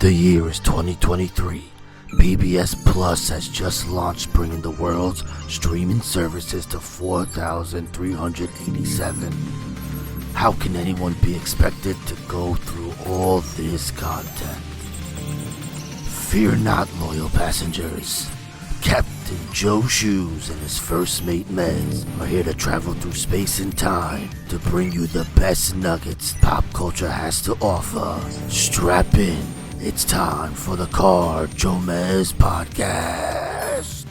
The year is 2023. PBS Plus has just launched, bringing the world's streaming services to 4,387. How can anyone be expected to go through all this content? Fear not, loyal passengers. Captain JoeMeZ and his first mate Mez are here to travel through space and time to bring you the best nuggets pop culture has to offer. Strap in. It's time for the JoeMeZ podcast.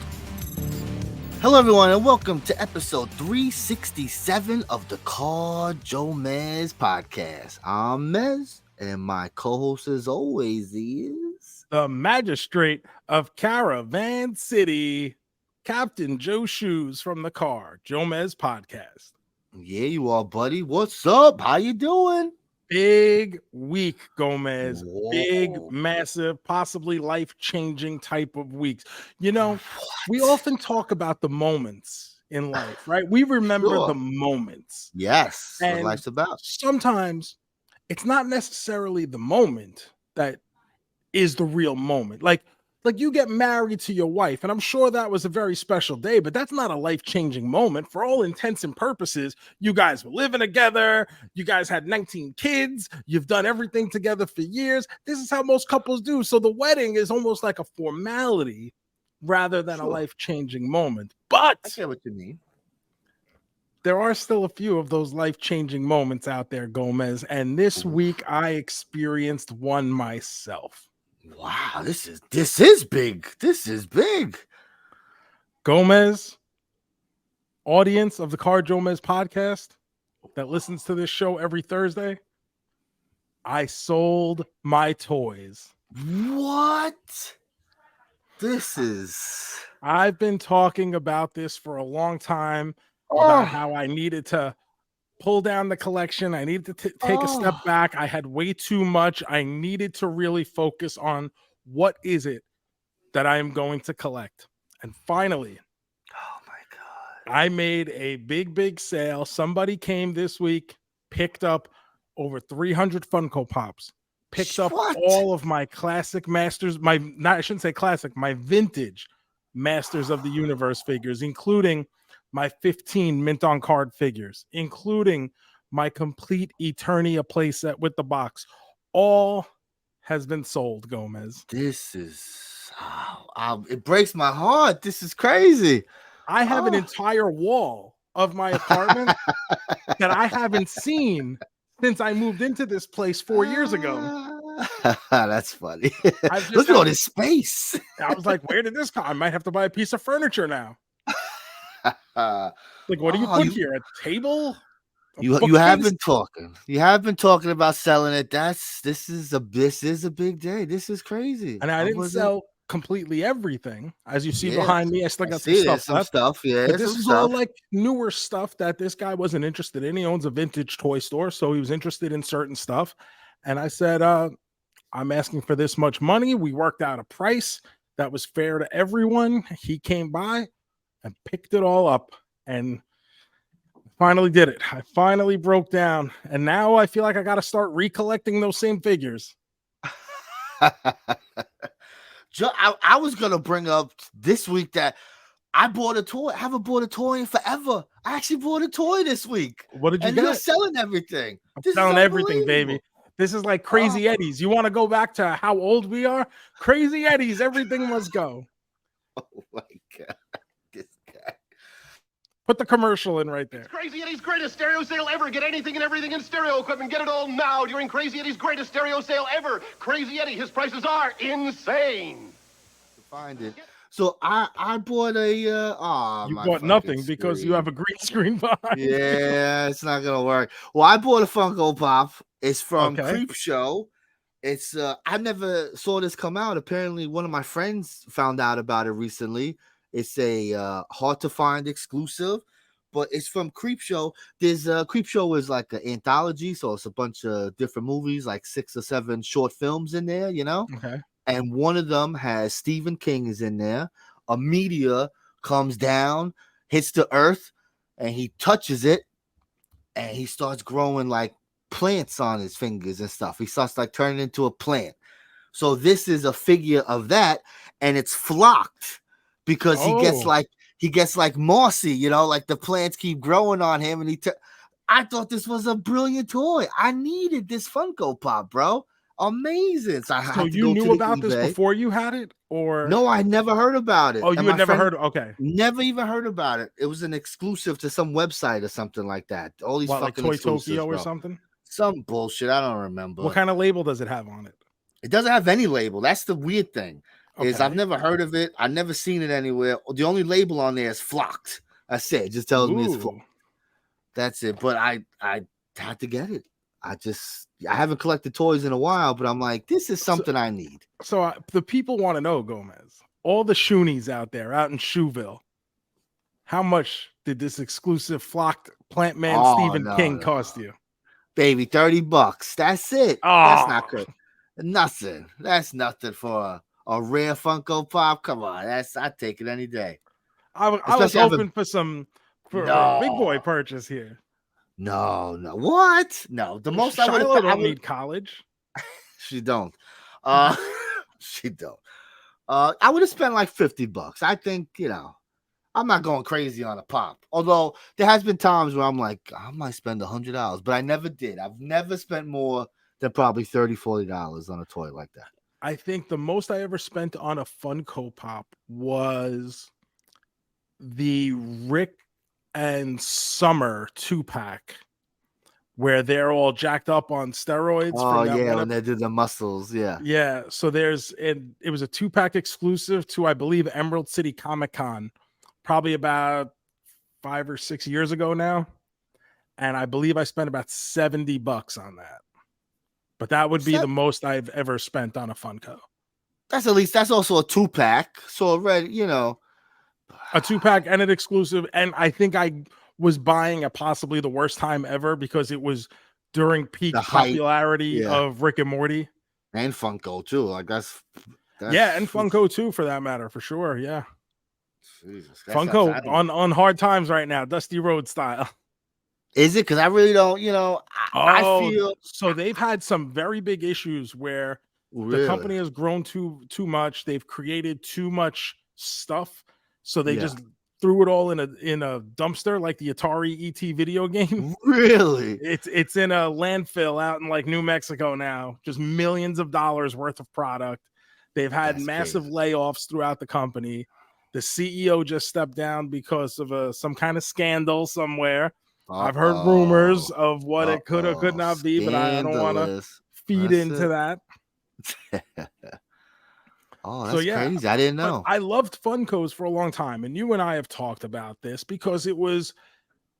Hello everyone and welcome to episode 367 of the JoeMeZ podcast. I'm Mez and my co-host as always is the magistrate of Caravan City, Captain JoeMeZ from the JoeMeZ podcast. Yeah, you are, buddy. What's up? How you doing? Big week, Gomez. Whoa. Big, massive, possibly life-changing type of weeks. You know, we often talk about the moments in life, right? We remember the moments. Yes, and what life's about. Sometimes it's not necessarily the moment that is the real moment. Like you get married to your wife, and I'm sure that was a very special day, but that's not a life-changing moment. For all intents and purposes, you guys were living together, you guys had 19 kids, you've done everything together for years. This is how most couples do. So the wedding is almost like a formality rather than a life-changing moment. But I get what you mean. There are still a few of those life-changing moments out there, Gomez, and this week I experienced one myself. Wow, this is big. This is big. Gomez, audience of the JoeMeZ podcast that listens to this show every Thursday, I sold my toys. What? I've been talking about this for a long time, about how I needed to pull down the collection. I needed to take a step back. I had way too much. I needed to really focus on what is it that I am going to collect. And finally, oh my God, I made a big sale. Somebody came this week, picked up over 300 Funko Pops, picked up all of my classic Masters, my vintage Masters of the Universe figures, including my 15 mint on card figures, including my complete Eternia playset with the box. All has been sold, Gomez. This is, it breaks my heart. This is crazy. I have an entire wall of my apartment that I haven't seen since I moved into this place 4 years ago. That's funny. Look at all this space. I was like, where did this come? I might have to buy a piece of furniture now. Like, what do you put here? A table? You have been talking. You have been talking about selling it. This is a big day. This is crazy. And I didn't sell completely everything. As you see behind me, I still got some stuff. Yeah, but this is all like newer stuff that this guy wasn't interested in. He owns a vintage toy store, so he was interested in certain stuff. And I said, I'm asking for this much money. We worked out a price that was fair to everyone. He came by and picked it all up and finally did it. I finally broke down, and now I feel like I got to start recollecting those same figures. I was going to bring up this week that I bought a toy. I haven't bought a toy in forever. I actually bought a toy this week. What did you get? You're selling everything. I'm selling everything, baby. This is like Crazy Eddie's. You want to go back to how old we are? Crazy Eddie's. Everything must go. Oh, my God. Put the commercial in right there. It's Crazy Eddie's greatest stereo sale ever. Get anything and everything in stereo equipment. Get it all now during Crazy Eddie's greatest stereo sale ever. Crazy Eddie, his prices are insane. Find it. So I bought a you bought nothing because you have a green screen behind. Yeah, it's not gonna work. Well, I bought a Funko Pop. It's from Creep Show. It's I never saw this come out. Apparently, one of my friends found out about it recently. It's a hard to find exclusive, but it's from Creep Show. There's Creep Show is like an anthology, so it's a bunch of different movies, like 6 or 7 short films in there, you know. Okay. And one of them has Stephen King is in there. A meteor comes down, hits the earth, and he touches it, and he starts growing like plants on his fingers and stuff. He starts like turning into a plant. So this is a figure of that, and it's flocked because he gets Oh, like mossy, you know, like the plants keep growing on him, and I thought this was a brilliant toy. I needed this Funko Pop, bro. Amazing. So I so had to you go to knew the about this eBay. before you had it, or No, I never heard about it. oh, And you had my never friend heard? Okay, never even heard about it. It was an exclusive to some website or something like that. All these what, like fucking Toy exclusives, Tokyo or bro. something? Some bullshit. I don't What remember. kind of label does it have on it? It doesn't have any label. That's the weird thing. Is I've Okay. never heard of it. I've never seen it anywhere. The only label on there is flocked. That's it. It just tells me it's flocked. Ooh. That's it. But I had to get it. I haven't collected toys in a while, but I'm like, this is So, something I need. so the people want to know, Gomez, all the Shoonies out there, out in Shoeville, how much did this exclusive flocked plant man Oh Stephen King no. cost you? Baby, $30. That's it. That's not Oh, good. Nothing. That's nothing for a rare Funko Pop. Come on. I'd take it any day. I was Especially having hoping for a big boy no. purchase here. No. What? No. The most I would have Shiloh I don't would need college. she don't. Uh she don't. I would have spent like $50. I think, I'm not going crazy on a pop. Although there has been times where I'm like, I might spend $100, but I never did. I've never spent more than probably $30, $40 on a toy like that. I think the most I ever spent on a Funko Pop was the Rick and Summer 2-pack, where they're all jacked up on steroids Oh from that yeah, one. when they do the muscles, yeah. Yeah, so it was a 2-pack exclusive to, I believe, Emerald City Comic Con, probably about 5 or 6 years ago now, and I believe I spent about $70 on that. But that would be the most I've ever spent on a Funko. That's also a 2-pack. So already, A 2-pack and an exclusive, and I think I was buying at possibly the worst time ever because it was during peak the height, popularity yeah, of Rick and Morty. and Funko too. Like that's Yeah, and Funko too, for that matter, for sure. Yeah, Jesus, Funko on hard times right now, Dusty Road style. Is it? Because I really don't. I Oh, feel so they've had some very big issues where the company really, has grown too much. They've created too much stuff, so they yeah, just threw it all in a dumpster, like the Atari ET video game. really. It's in a landfill out in like New Mexico now. Just millions of dollars worth of product. They've had That's massive crazy. layoffs throughout the company. The CEO just stepped down because of some kind of scandal somewhere. I've heard rumors Uh-oh. of what it could or could not be, but I don't want to Scandalous. feed That's into it. that. Oh, So that's yeah, crazy. I didn't but know. I loved Funkos for a long time, and you and I have talked about this because it was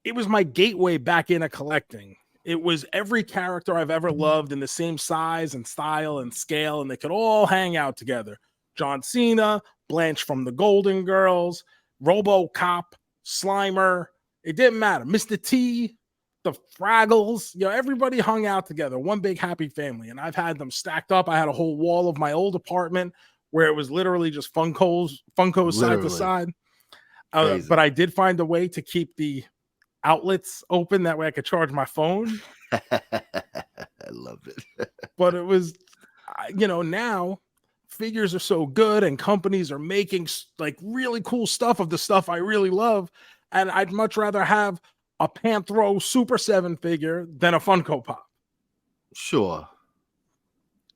my gateway back into collecting. It was every character I've ever loved in the same size and style and scale, and they could all hang out together. John Cena, Blanche from the Golden Girls, RoboCop, Slimer. It didn't matter. Mr. T, the Fraggles, everybody hung out together, one big happy family. And I've had them stacked up. I had a whole wall of my old apartment where it was literally just Funkos side to Literally. side. Crazy. But I did find a way to keep the outlets open, that way I could charge my phone. I love it. But it was, now figures are so good and companies are making like really cool stuff of the stuff I really love, and I'd much rather have a Panthro Super 7 figure than a Funko Pop. Sure.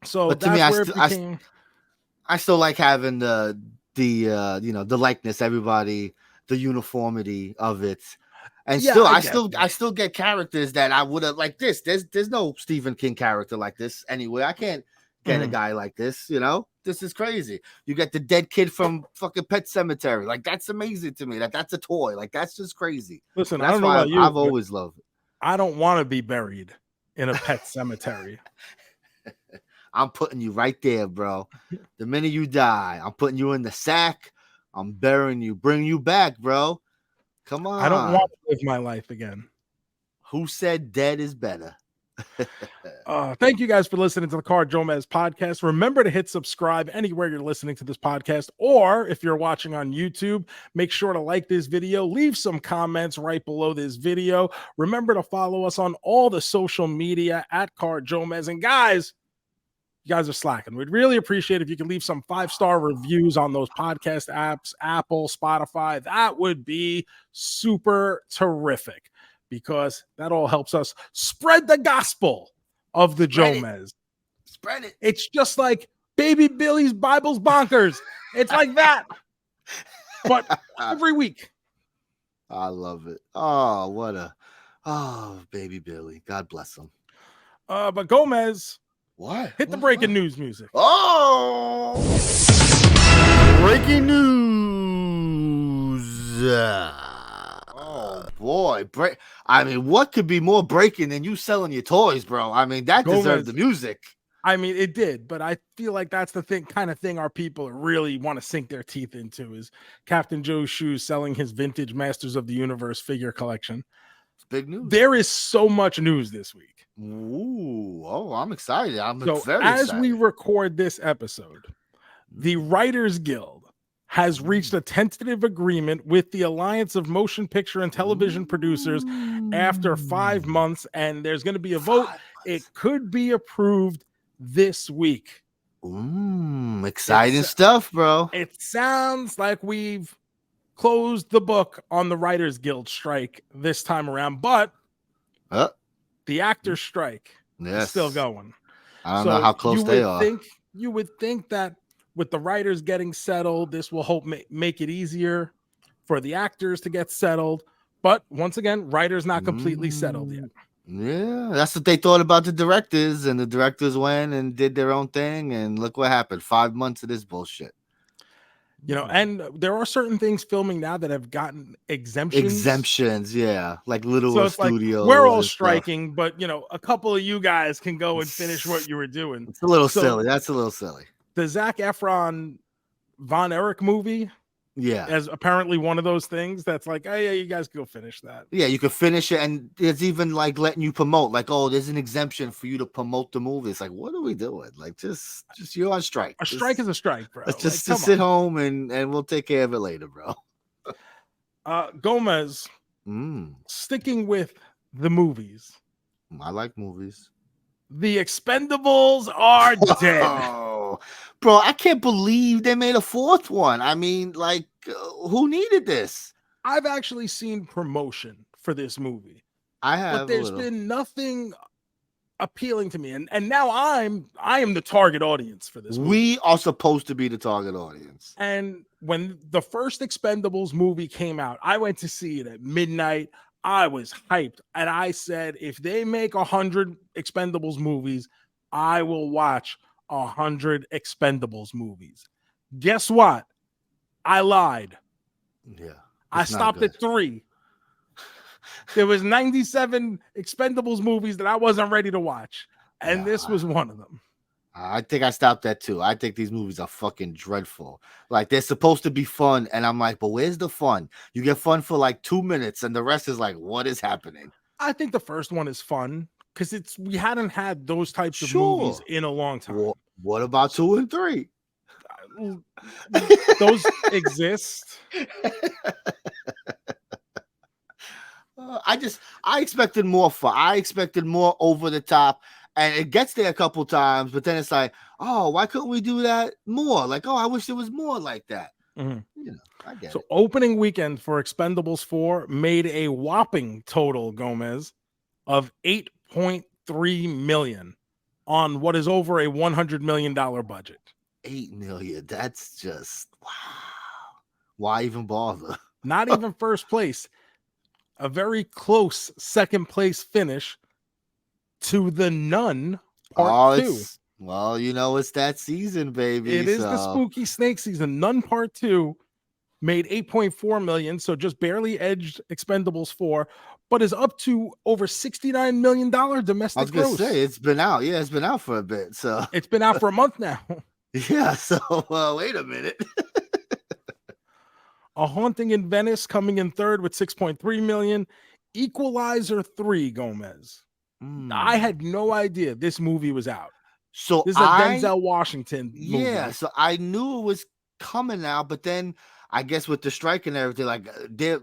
So But to me, that's where it became. I still like having the likeness, everybody, the uniformity of it. And Yeah, still, I I still get characters that I would have like this. There's no Stephen King character like this anywhere. I can't get a guy like this. This is crazy. You get the dead kid from fucking Pet Cemetery. Like that's amazing to me. That's a toy. Like that's just crazy. Listen, That's I don't know why about you, I've but always loved it. I don't want to be buried in a pet cemetery. I'm putting you right there, bro. The minute you die, I'm putting you in the sack. I'm burying you, bring you back, bro. Come on. I don't want to live my life again. Who said dead is better? Thank you guys for listening to the JoeMeZ podcast. Remember to hit subscribe anywhere you're listening to this podcast, or if you're watching on YouTube, make sure to like this video, leave some comments right below this video. Remember to follow us on all the social media at JoeMeZ. And guys, you guys are slacking. We'd really appreciate if you could leave some 5-star reviews on those podcast apps, Apple, Spotify. That would be super terrific because that all helps us spread the gospel of the JoeMeZ. Spread it. It's just like Baby Billy's Bible's Bonkers. It's like that, but every week. I love it. Oh, Baby Billy. God bless him. But Gomez, What? hit the breaking news music. Oh, breaking news. Oh boy, I mean, what could be more breaking than you selling your toys, bro? I mean, that deserved the music. I mean, it did, but I feel like that's the kind of thing our people really want to sink their teeth into is Captain Joe's Shoes selling his vintage Masters of the Universe figure collection. It's big news. There is so much news this week. Ooh, oh, I'm excited. I'm very excited. As we record this episode, the Writers Guild has reached a tentative agreement with the Alliance of Motion Picture and Television Producers after 5 months, and there's going to be a vote. It could be approved this week. Exciting stuff, bro. It sounds like we've closed the book on the Writers Guild strike this time around, but the actors strike is still going. I don't know how close they are. You would think that with the writers getting settled, this will help make it easier for the actors to get settled. But once again, writers not completely settled yet. Yeah, that's what they thought about the directors, and the directors went and did their own thing, and look what happened. 5 months of this bullshit. And there are certain things filming now that have gotten exemptions. Yeah, like Little Studios. Like we're all striking, but a couple of you guys can go and finish what you were doing. It's a little silly. That's a little silly. The Zac Efron Von Erich movie, as apparently one of those things that's like, oh yeah, you guys can go finish that. Yeah, you can finish it, and it's even like letting you promote, like, oh, there's an exemption for you to promote the movie. It's like, what are we doing? Like, just you're on strike. Strike is a strike, bro. Let's just sit home and we'll take care of it later, bro. Gomez, sticking with the movies. I like movies. The Expendables are dead. Oh, bro, I can't believe they made a 4th one. I mean, like, who needed this? I've actually seen promotion for this movie. I have, but there's been nothing appealing to me, and now I am the target audience for this movie. We are supposed to be the target audience. And when the first Expendables movie came out, I went to see it at midnight. I was hyped, and I said, if they make 100 Expendables movies, I will watch 100 Expendables movies. Guess what? I lied. Yeah, I stopped at 3. There was 97 Expendables movies that I wasn't ready to watch, and this was one of them. I think I stopped at 2. I think these movies are fucking dreadful. Like, they're supposed to be fun, and I'm like, but where's the fun? You get fun for like 2 minutes, and the rest is like, what is happening? I think the first one is fun because we hadn't had those types of movies in a long time. What about 2 and 3? Those exist. I expected more fun. I expected more over the top. And it gets there a couple times, but then it's like, oh, why couldn't we do that more? Like, oh, I wish there was more like that. I get it. So opening weekend for Expendables 4 made a whopping total, Gomez, of $8.3 million on what is over a $100 million budget. $8 million. That's just, wow. Why even bother? Not even first place. A very close second place finish to The Nun Part 2. Well, it's that season, baby. It is the spooky snake season. Nun Part 2 made $8.4 million, so just barely edged Expendables 4, but is up to over $69 million domestic gross. I was gonna say, it's been out. Yeah, it's been out for a bit. So it's been out for a month now. Yeah, so wait a minute. A Haunting in Venice coming in third with $6.3 million. Equalizer 3, Gomez. I had no idea this movie was out. So this is a Denzel Washington movie. Yeah, so I knew it was coming now, but then I guess with the strike and everything, like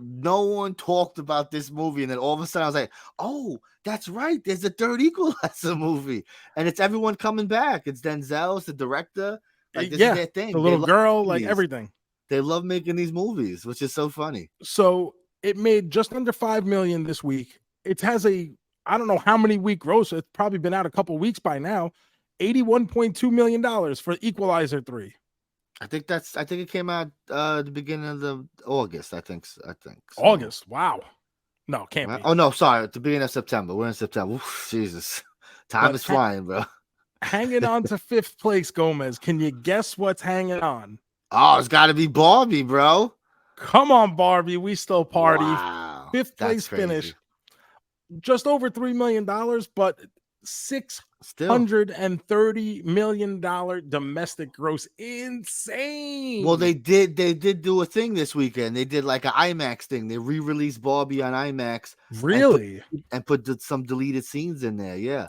no one talked about this movie, and then all of a sudden I was like, oh, that's right, there's a third Equalizer movie, and it's everyone coming back. It's Denzel, it's the director, like this is their thing. The little girl, like movies. everything. They love making these movies, which is so funny. So it made just under $5 million this week. It has I don't know how many week gross. It's probably been out a couple weeks by now. $81.2 million for Equalizer 3. I think it came out the beginning of the August. I think so. August. Wow. No, can't be. Oh no, sorry, at the beginning of September. We're in September. Oof, Jesus, time is flying, bro. Hanging on to 5th place, Gomez. Can you guess what's hanging on? Oh, it's got to be Barbie, bro. Come on, Barbie. We still party. Wow, 5th place finish. Just over $3 million, but $630 million domestic gross. Insane. Well, they did do a thing this weekend. They did like an IMAX thing. They re-released Barbie on IMAX. Really? And put some deleted scenes in there. Yeah.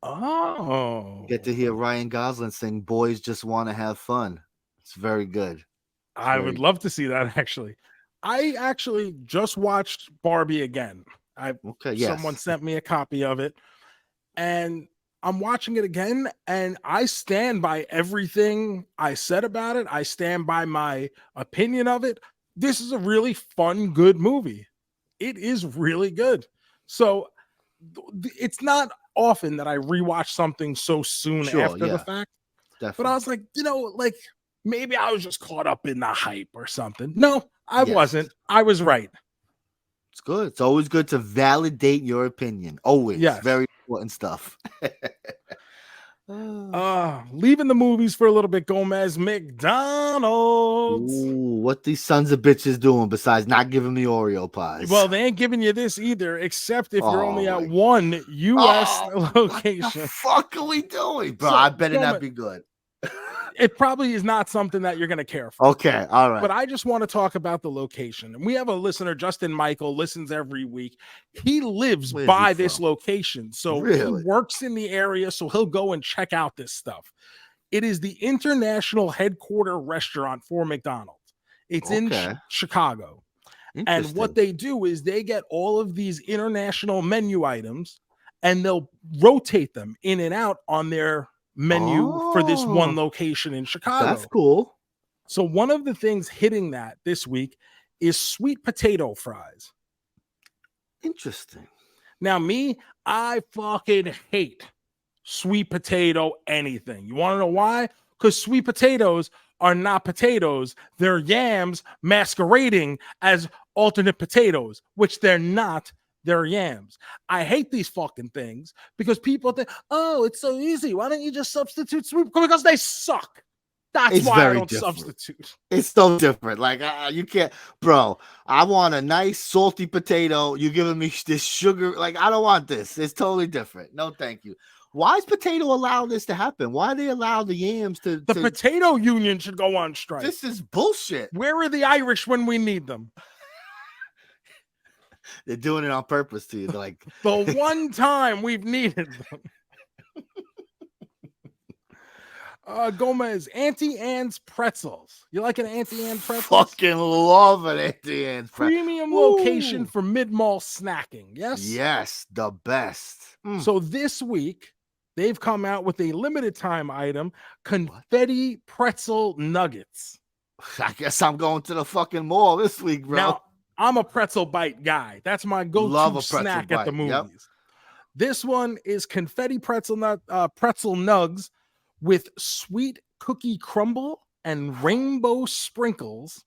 Oh. Get to hear Ryan Gosling sing "Boys Just Want to Have Fun." It's very good. I would love to see that, actually. I actually just watched Barbie again. Someone sent me a copy of it, and I'm watching it again, and I stand by everything I said about it. I stand by my opinion of it. This is a really fun, good movie. It is really good. So it's not often that I rewatch something so soon after the fact. Definitely. But I was like, like maybe I was just caught up in the hype or something. No, I wasn't. I was right. It's good. It's always good to validate your opinion. Always. Yes. Very important stuff. Leaving the movies for a little bit, Gomez. McDonald's. Ooh, what these sons of bitches doing besides not giving me Oreo pies? Well, they ain't giving you this either, except if you're only at one U.S. location. What the fuck are we doing, bro? I better not be good. It probably is not something that you're going to care for. Okay, all right. But I just want to talk about the location. And we have a listener, Justin Michael, listens every week. He lives by this location. So he works in the area, so he'll go and check out this stuff. It is the international headquarter restaurant for McDonald's. It's in Chicago. And what they do is they get all of these international menu items, and they'll rotate them in and out on their menu for this one location in Chicago. That's cool. So one of the things hitting that this week is sweet potato fries. Interesting. Now, I fucking hate sweet potato anything. You want to know why? Because sweet potatoes are not potatoes. They're yams masquerading as alternate potatoes, which they're not. They're yams. I hate these fucking things because people think, oh, it's so easy. Why don't you just substitute sweet? Because they suck. That's why I don't substitute. It's so different. Like you can't, bro. I want a nice salty potato. You're giving me this sugar. Like I don't want this. It's totally different. No, thank you. Why is potato allow this to happen? Why do they allow the yams to? The potato union should go on strike. This is bullshit. Where are the Irish when we need them? They're doing it on purpose to you. They're like the one time we've needed them. Gomez, Auntie Anne's pretzels. You like an Auntie Anne pretzel? Fucking love an Auntie Anne's pretzel. Premium location for mid-mall snacking. Yes? Yes, the best. So this week, they've come out with a limited time item, confetti pretzel nuggets. I guess I'm going to the fucking mall this week, bro. Now, I'm a pretzel bite guy. That's my go-to snack at the movies. Yep. This one is confetti pretzel nugs with sweet cookie crumble and rainbow sprinkles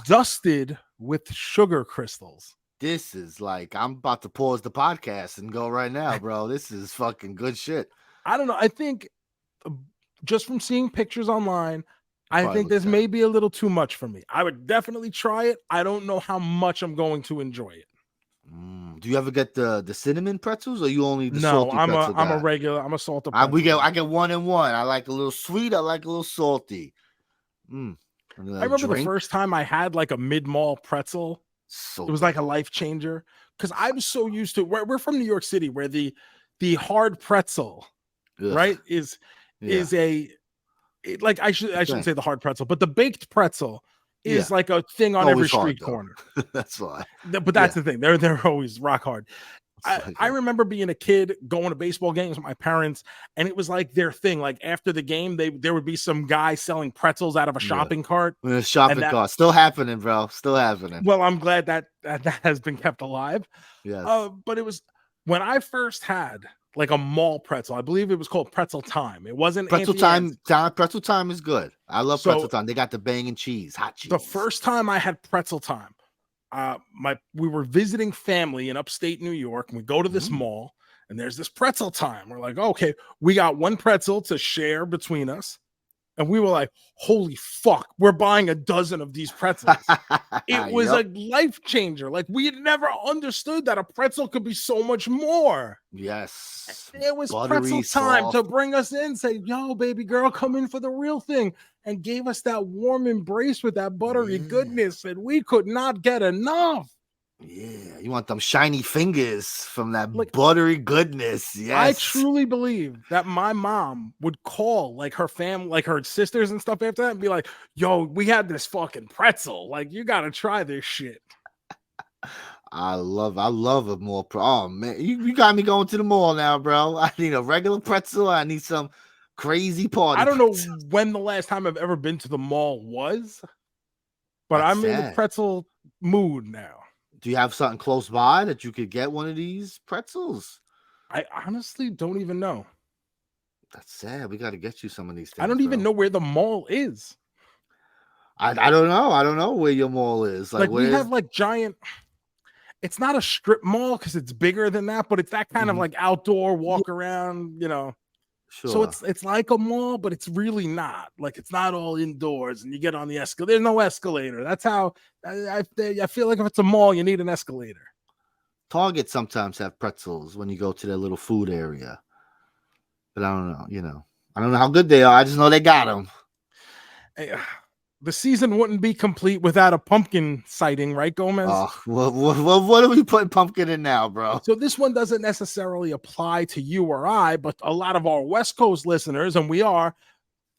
dusted with sugar crystals. This is like, I'm about to pause the podcast and go right now, bro. This is fucking good shit. I don't know. I think just from seeing pictures online, I think this may be a little too much for me. I would definitely try it. I don't know how much I'm going to enjoy it. Do you ever get the cinnamon pretzels, or you only the salty pretzel guy? I'm a regular. I'm a salted. I get 1 and 1. I like a little sweet. I like a little salty. I remember the first time I had like a mid-mall pretzel. It was like a life changer because I'm so used to. We're from New York City, where the hard pretzel, right, is a like I shouldn't say the hard pretzel, but the baked pretzel is Yeah. like a thing on every Always hard, street though. corner. That's why. But that's the thing. They're always rock hard. It's like I a- remember being a kid going to baseball games with my parents, and it was like their thing. Like after the game, there would be some guy selling pretzels out of a shopping cart. With a shopping that- cart. Still happening, bro. Still happening. Well, I'm glad that has been kept alive. Yes. But it was when I first had like a mall pretzel. I believe it was called Pretzel Time. It wasn't Pretzel Auntie time, Anne's. pretzel time is good. I love So, pretzel time. They got the banging cheese, hot cheese. The first time I had Pretzel Time, we were visiting family in upstate New York, and we go to this mall, and there's this Pretzel Time. We're like, okay, we got one pretzel to share between us. And we were like, holy fuck, we're buying a dozen of these pretzels. It was a life changer. Like, we had never understood that a pretzel could be so much more. Yes. It was Buttery, Pretzel Time soft. to bring us in, say, yo, baby girl, come in for the real thing. And gave us that warm embrace with that buttery goodness. And we could not get enough. Yeah, you want them shiny fingers from that Like, buttery goodness. Yes. I truly believe that my mom would call like her family, like her sisters and stuff after that, and be like, yo, we had this fucking pretzel. Like, you got to try this shit. I love a mall. Oh, man. You got me going to the mall now, bro. I need a regular pretzel. I need some crazy party. I don't know pretzels. when the last time I've ever been to the mall was, but That's I'm in the sad. pretzel mood now. Do you have something close by that you could get one of these pretzels? I honestly don't even know. That's sad. We got to get you some of these things. I don't even know where the mall is. I don't know. I don't know where your mall is. Like we have like giant. It's not a strip mall because it's bigger than that, but it's that kind of like outdoor walk around, you know. Sure. So it's like a mall, but it's really not. Like it's not all indoors, and you get on the escalator. There's no escalator. That's how I feel like if it's a mall, you need an escalator. Target sometimes have pretzels when you go to their little food area, but I don't know. You know, I don't know how good they are. I just know they got them. The season wouldn't be complete without a pumpkin sighting, right, Gomez? What are we putting pumpkin in now, bro? So this one doesn't necessarily apply to you or I, but a lot of our West Coast listeners, and we are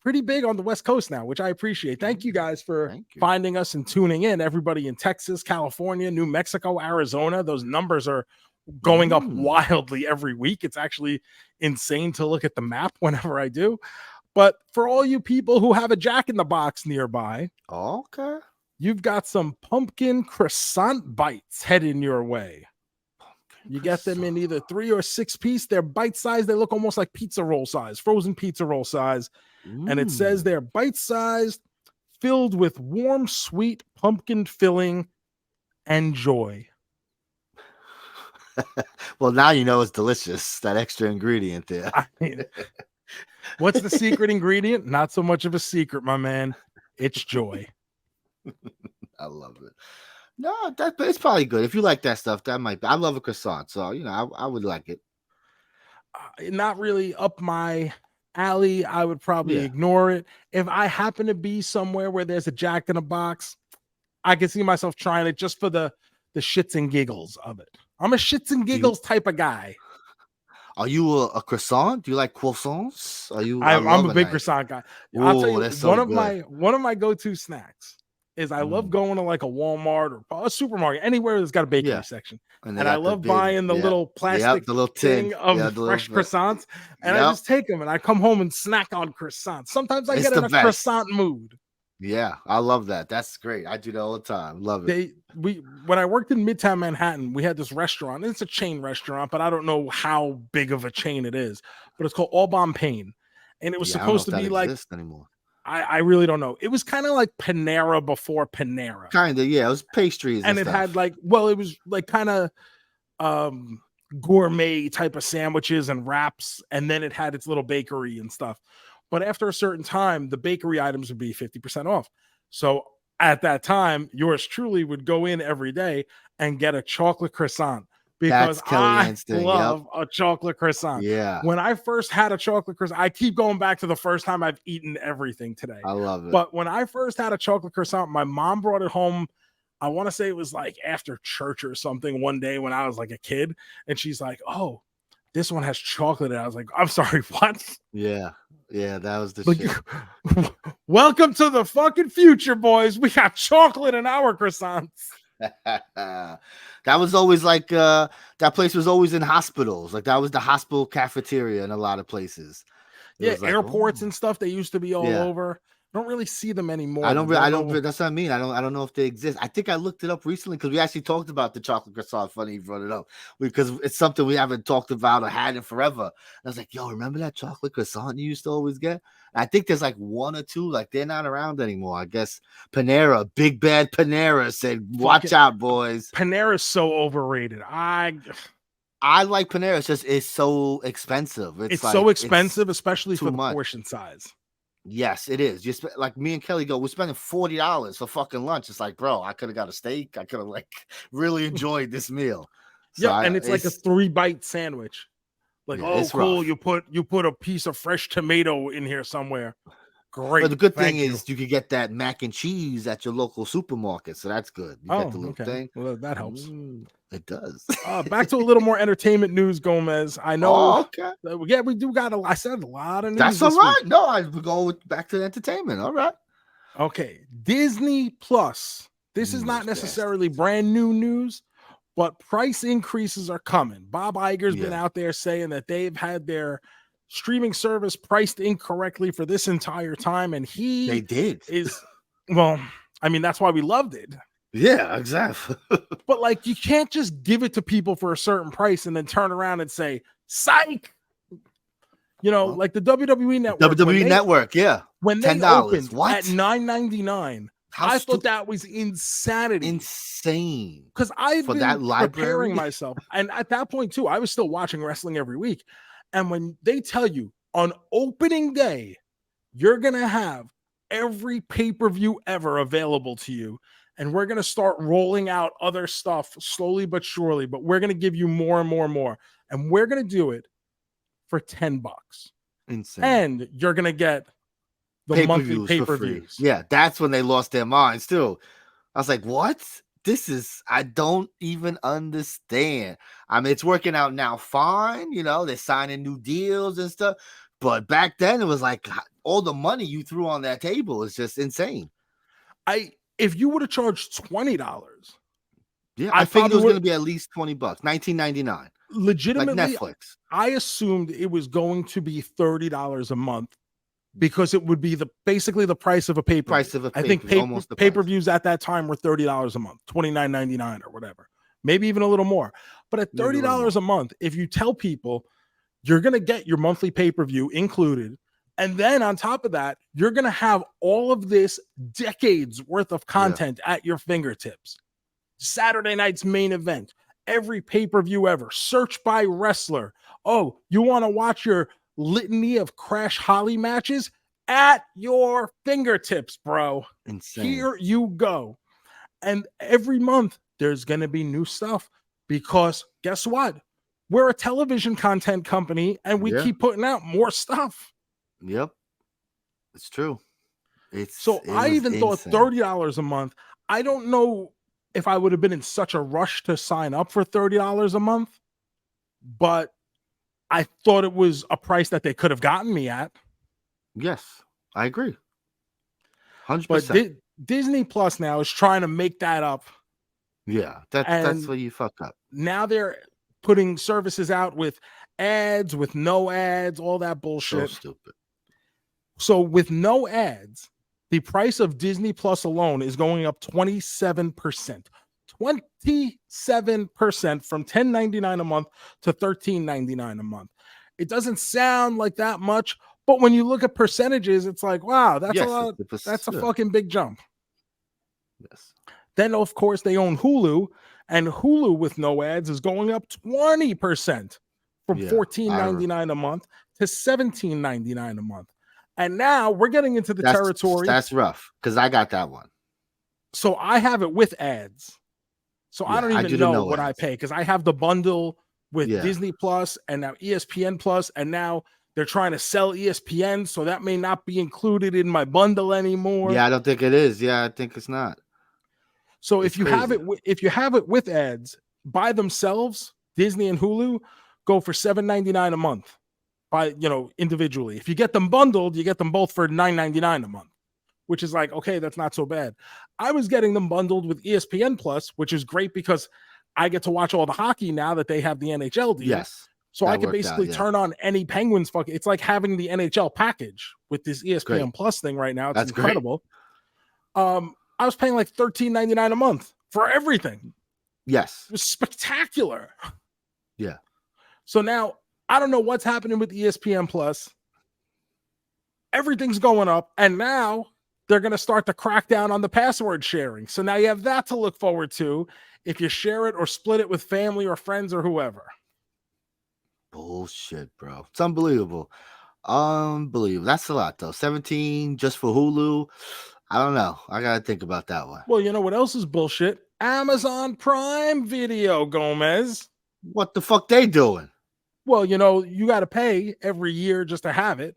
pretty big on the West Coast now, which I appreciate. Thank you guys for finding us and tuning in. Everybody in Texas, California, New Mexico, Arizona, those numbers are going up wildly every week. It's actually insane to look at the map whenever I do. But for all you people who have a Jack in the Box nearby, okay, you've got some pumpkin croissant bites heading your way. You get them in either 3 or 6 piece. They're bite size. They look almost like pizza roll size, frozen pizza roll size. And it says they're bite sized, filled with warm, sweet pumpkin filling and joy. Well, now you know it's delicious. That extra ingredient there. I mean, what's the secret ingredient? Not so much of a secret, my man. It's joy. I love it. No, it's probably good. If you like that stuff, that might be. I love a croissant, so you know, I would like it. Not really up my alley. I would probably ignore it. If I happen to be somewhere where there's a Jack in a Box, I can see myself trying it just for the shits and giggles of it. I'm a shits and giggles type of guy. Are you a croissant? Do you like croissants? Are you? I'm a big croissant guy. I'll tell you, so one of my go-to snacks is I love going to like a Walmart or a supermarket, anywhere that's got a bakery section. And I love buying the little plastic the little thing tin of fresh croissants. And I just take them and I come home and snack on croissants. Sometimes I get in a croissant mood. Yeah, I love that. That's great. I do that all the time. Love it. When I worked in Midtown Manhattan, we had this restaurant. It's a chain restaurant, but I don't know how big of a chain it is. But it's called All Bomb Pain. And it was supposed to be like anymore. I really don't know. It was kind of like Panera before Panera. Kind of, yeah. It was pastries, and it stuff. had like, well, it was like kind of gourmet type of sandwiches and wraps, and then it had its little bakery and stuff. But after a certain time, the bakery items would be 50% off. So at that time, yours truly would go in every day and get a chocolate croissant because I love a chocolate croissant. Yeah. When I first had a chocolate croissant, I keep going back to the first time I've eaten everything today. I love it. But when I first had a chocolate croissant, my mom brought it home. I want to say it was like after church or something one day when I was like a kid. And she's like, oh, This one has chocolate. And I was like, I'm sorry, what? Yeah, that was the Like, shit. welcome to the fucking future, boys. We got chocolate in our croissants. That was always like that place was always in hospitals. Like that was the hospital cafeteria in a lot of places. It Yeah, was like, airports oh. and stuff. They used to be all Yeah. over. I don't really see them anymore. I don't. I know. don't. That's what I mean. I don't know if they exist. I think I looked it up recently because we actually talked about the chocolate croissant. Funny you brought it up because it's something we haven't talked about or had in forever. And I was like, yo, remember that chocolate croissant you used to always get? And I think there's like one or two. Like they're not around anymore. I guess Panera, big bad Panera said, "Watch out, boys." Panera's so overrated. I like Panera. It's just it's so expensive. It's like, so expensive, especially for the much. portion size. Yes, it is. Just like me and Kelly go, we're spending $40 for fucking lunch. It's like, bro, I could have got a steak. I could have like really enjoyed this meal. So yeah, and it's like a 3-bite sandwich. Like, yeah, oh, cool. Rough. You put a piece of fresh tomato in here somewhere. Great. But the good thing is you could get that mac and cheese at your local supermarket, so that's good. You get the little thing. Well, that helps. It does. Back to a little more entertainment news, JoeMeZ. I know. Oh, okay. Yeah, we do got I said a lot of news. That's all right. No, I would go back to entertainment. All right. Okay, Disney Plus. This is not necessarily brand new news, but price increases are coming. Bob Iger's been out there saying that they've had their streaming service priced incorrectly for this entire time, and they did. Well, I mean, that's why we loved it. Yeah, exactly. But like, you can't just give it to people for a certain price and then turn around and say, psych. You know, like the WWE Network. WWE Network, yeah. When they opened at $9.99, I thought that was insanity. Insane. Because I've been preparing myself. And at that point, too, I was still watching wrestling every week. And when they tell you on opening day, you're going to have every pay-per-view ever available to you. And we're going to start rolling out other stuff slowly but surely. But we're going to give you more and more and more. And we're going to do it for $10. Insane. And you're going to get the monthly pay-per-views. Yeah, that's when they lost their minds too. I was like, what? I don't even understand. I mean, it's working out now fine. You know, they're signing new deals and stuff. But back then it was like all the money you threw on that table is just insane. If you would have charged $20. Yeah, I figured it was going to be at least $20, $19.99. Legitimately, like Netflix. I assumed it was going to be $30 a month because it would be basically the price of a pay-per-view. I think pay-per-views at that time were $30 a month, $29.99 or whatever, maybe even a little more. But at $30 a month, if you tell people you're going to get your monthly pay-per-view included, and then on top of that, you're going to have all of this decades worth of content at your fingertips. Saturday night's main event, every pay-per-view ever, search by wrestler. Oh, you want to watch your litany of Crash Holly matches at your fingertips, bro. Insane. Here you go. And every month there's going to be new stuff because guess what? We're a television content company and we keep putting out more stuff. Yep. It's true. I even thought $30 a month. I don't know if I would have been in such a rush to sign up for $30 a month, but I thought it was a price that they could have gotten me at. Yes, I agree. 100%. But Disney Plus now is trying to make that up. Yeah, that's where you fuck up. Now they're putting services out with ads, with no ads, all that bullshit. So stupid. So with no ads, the price of Disney Plus alone is going up 27%. 27% from $10.99 a month to $13.99 a month. It doesn't sound like that much, but when you look at percentages, it's like, wow, that's a lot. That's a fucking big jump. Yes. Then, of course, they own Hulu, and Hulu with no ads is going up 20% from $14.99 a month to $17.99 a month. And now we're getting into the territory. That's rough because I got that one. So I have it with ads. So I don't even know what I pay because I have the bundle with Disney Plus and now ESPN Plus, and now they're trying to sell ESPN, so that may not be included in my bundle anymore. Yeah, I don't think it is. Yeah, I think it's not. So if you have it with ads by themselves, Disney and Hulu, go for $7.99 a month by, individually. If you get them bundled, you get them both for $9.99 a month, which is like, okay, that's not so bad. I was getting them bundled with ESPN Plus, which is great because I get to watch all the hockey now that they have the NHL deal. Yes. So I could basically turn on any Penguins fucking. It's like having the NHL package with this ESPN Plus thing right now. It's incredible. Great. I was paying like $13.99 a month for everything. Yes. It was spectacular. Yeah. So now I don't know what's happening with ESPN Plus. Everything's going up, and now they're going to start to crack down on the password sharing. So now you have that to look forward to if you share it or split it with family or friends or whoever. Bullshit, bro. It's unbelievable. Unbelievable. That's a lot, though. 17 just for Hulu. I don't know. I got to think about that one. Well, you know what else is bullshit? Amazon Prime Video, JoeMeZ. What the fuck they doing? Well, you got to pay every year just to have it.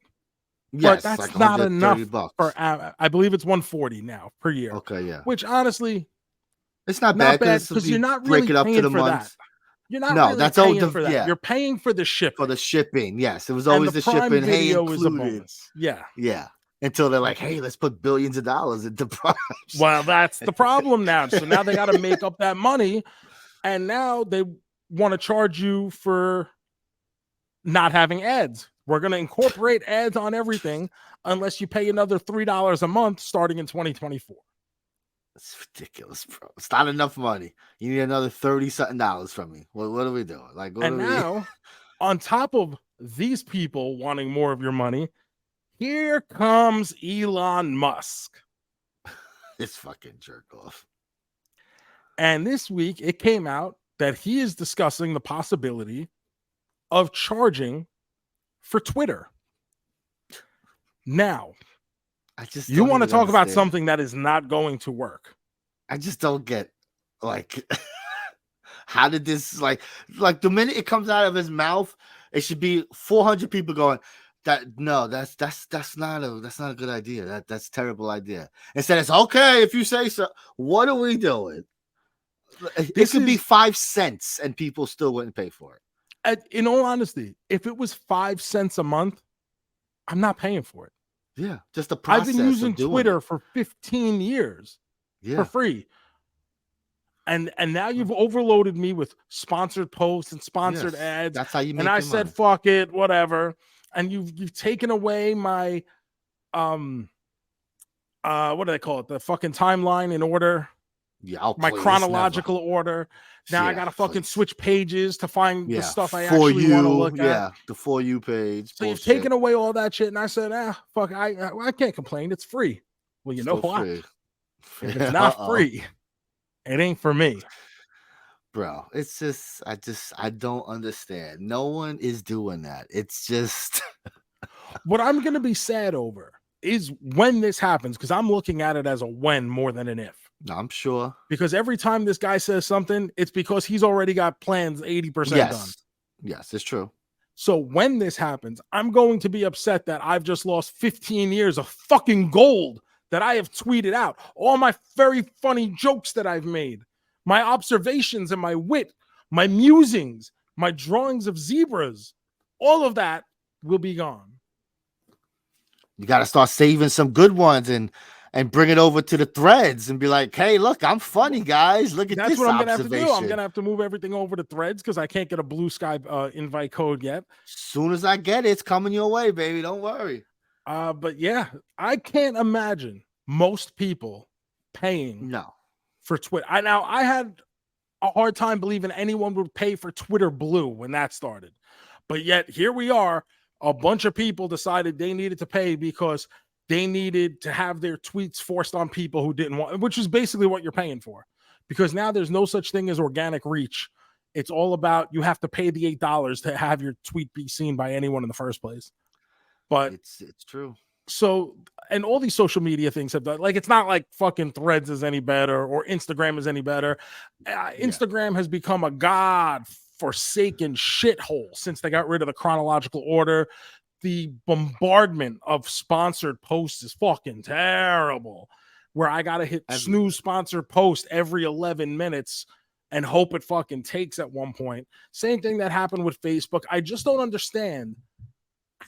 Yes, but that's like not enough $130. for. I believe it's $140 now per year. Okay, yeah. Which honestly, it's not bad because you're not really paying for that. You're not really paying for that. You're paying for the shipping. For the shipping, yes. It was always the shipping. Hey, included. A bonus. Yeah. Yeah. Until they're like, hey, let's put billions of dollars into Prime. Well, that's the problem now. So now they got to make up that money. And now they want to charge you for not having ads. We're going to incorporate ads on everything unless you pay another $3 a month starting in 2024. It's ridiculous, bro. It's not enough money. You need another $30-something from me. What are we doing? Like, now, on top of these people wanting more of your money, here comes Elon Musk. This fucking jerk off. And this week, it came out that he is discussing the possibility of charging for Twitter. Now, you want to talk about something that is not going to work. I just don't get, like, how did this, like the minute it comes out of his mouth, it should be 400 people going, that's not a good idea. That's a terrible idea. Instead, it's okay if you say so. What are we doing? It could be 5 cents and people still wouldn't pay for it. In all honesty, if it was 5 cents a month, I'm not paying for it. Yeah, just the process. I've been using Twitter for 15 years for free. And now you've overloaded me with sponsored posts and sponsored ads. That's how you make And I said, fuck it, whatever. And you've taken away my what do they call it? The fucking timeline in order. Yeah, my chronological order. Now I gotta fucking switch pages to find the stuff I actually want to look at. Yeah, the For You page. So you've taken away all that shit, and I said, fuck, I can't complain. It's free. Well, you know what? If it's not free, it ain't for me. Bro, it's just I don't understand. No one is doing that. It's just what I'm gonna be sad over is when this happens, because I'm looking at it as a when more than an if. I'm sure. Because every time this guy says something, it's because he's already got plans 80% done. Yes, it's true. So when this happens, I'm going to be upset that I've just lost 15 years of fucking gold that I have tweeted out. All my very funny jokes that I've made, my observations and my wit, my musings, my drawings of zebras, all of that will be gone. You got to start saving some good ones and bring it over to the threads and be like, hey, look, I'm funny, guys. Look at this. That's what I'm going to have to do. I'm going to have to move everything over to threads because I can't get a Blue Sky invite code yet. As soon as I get it, it's coming your way, baby. Don't worry. But yeah, I can't imagine most people paying for Twitter. I had a hard time believing anyone would pay for Twitter Blue when that started. But yet here we are. A bunch of people decided they needed to pay because they needed to have their tweets forced on people who didn't want, which is basically what you're paying for. Because now there's no such thing as organic reach. It's all about you have to pay the $8 to have your tweet be seen by anyone in the first place. But it's true. So, and all these social media things have done, like, it's not like fucking Threads is any better or Instagram is any better. Instagram has become a god-forsaken shithole since they got rid of the chronological order. The bombardment of sponsored posts is fucking terrible, where I got to hit snooze sponsored post every 11 minutes and hope it fucking takes at one point. Same thing that happened with Facebook. I just don't understand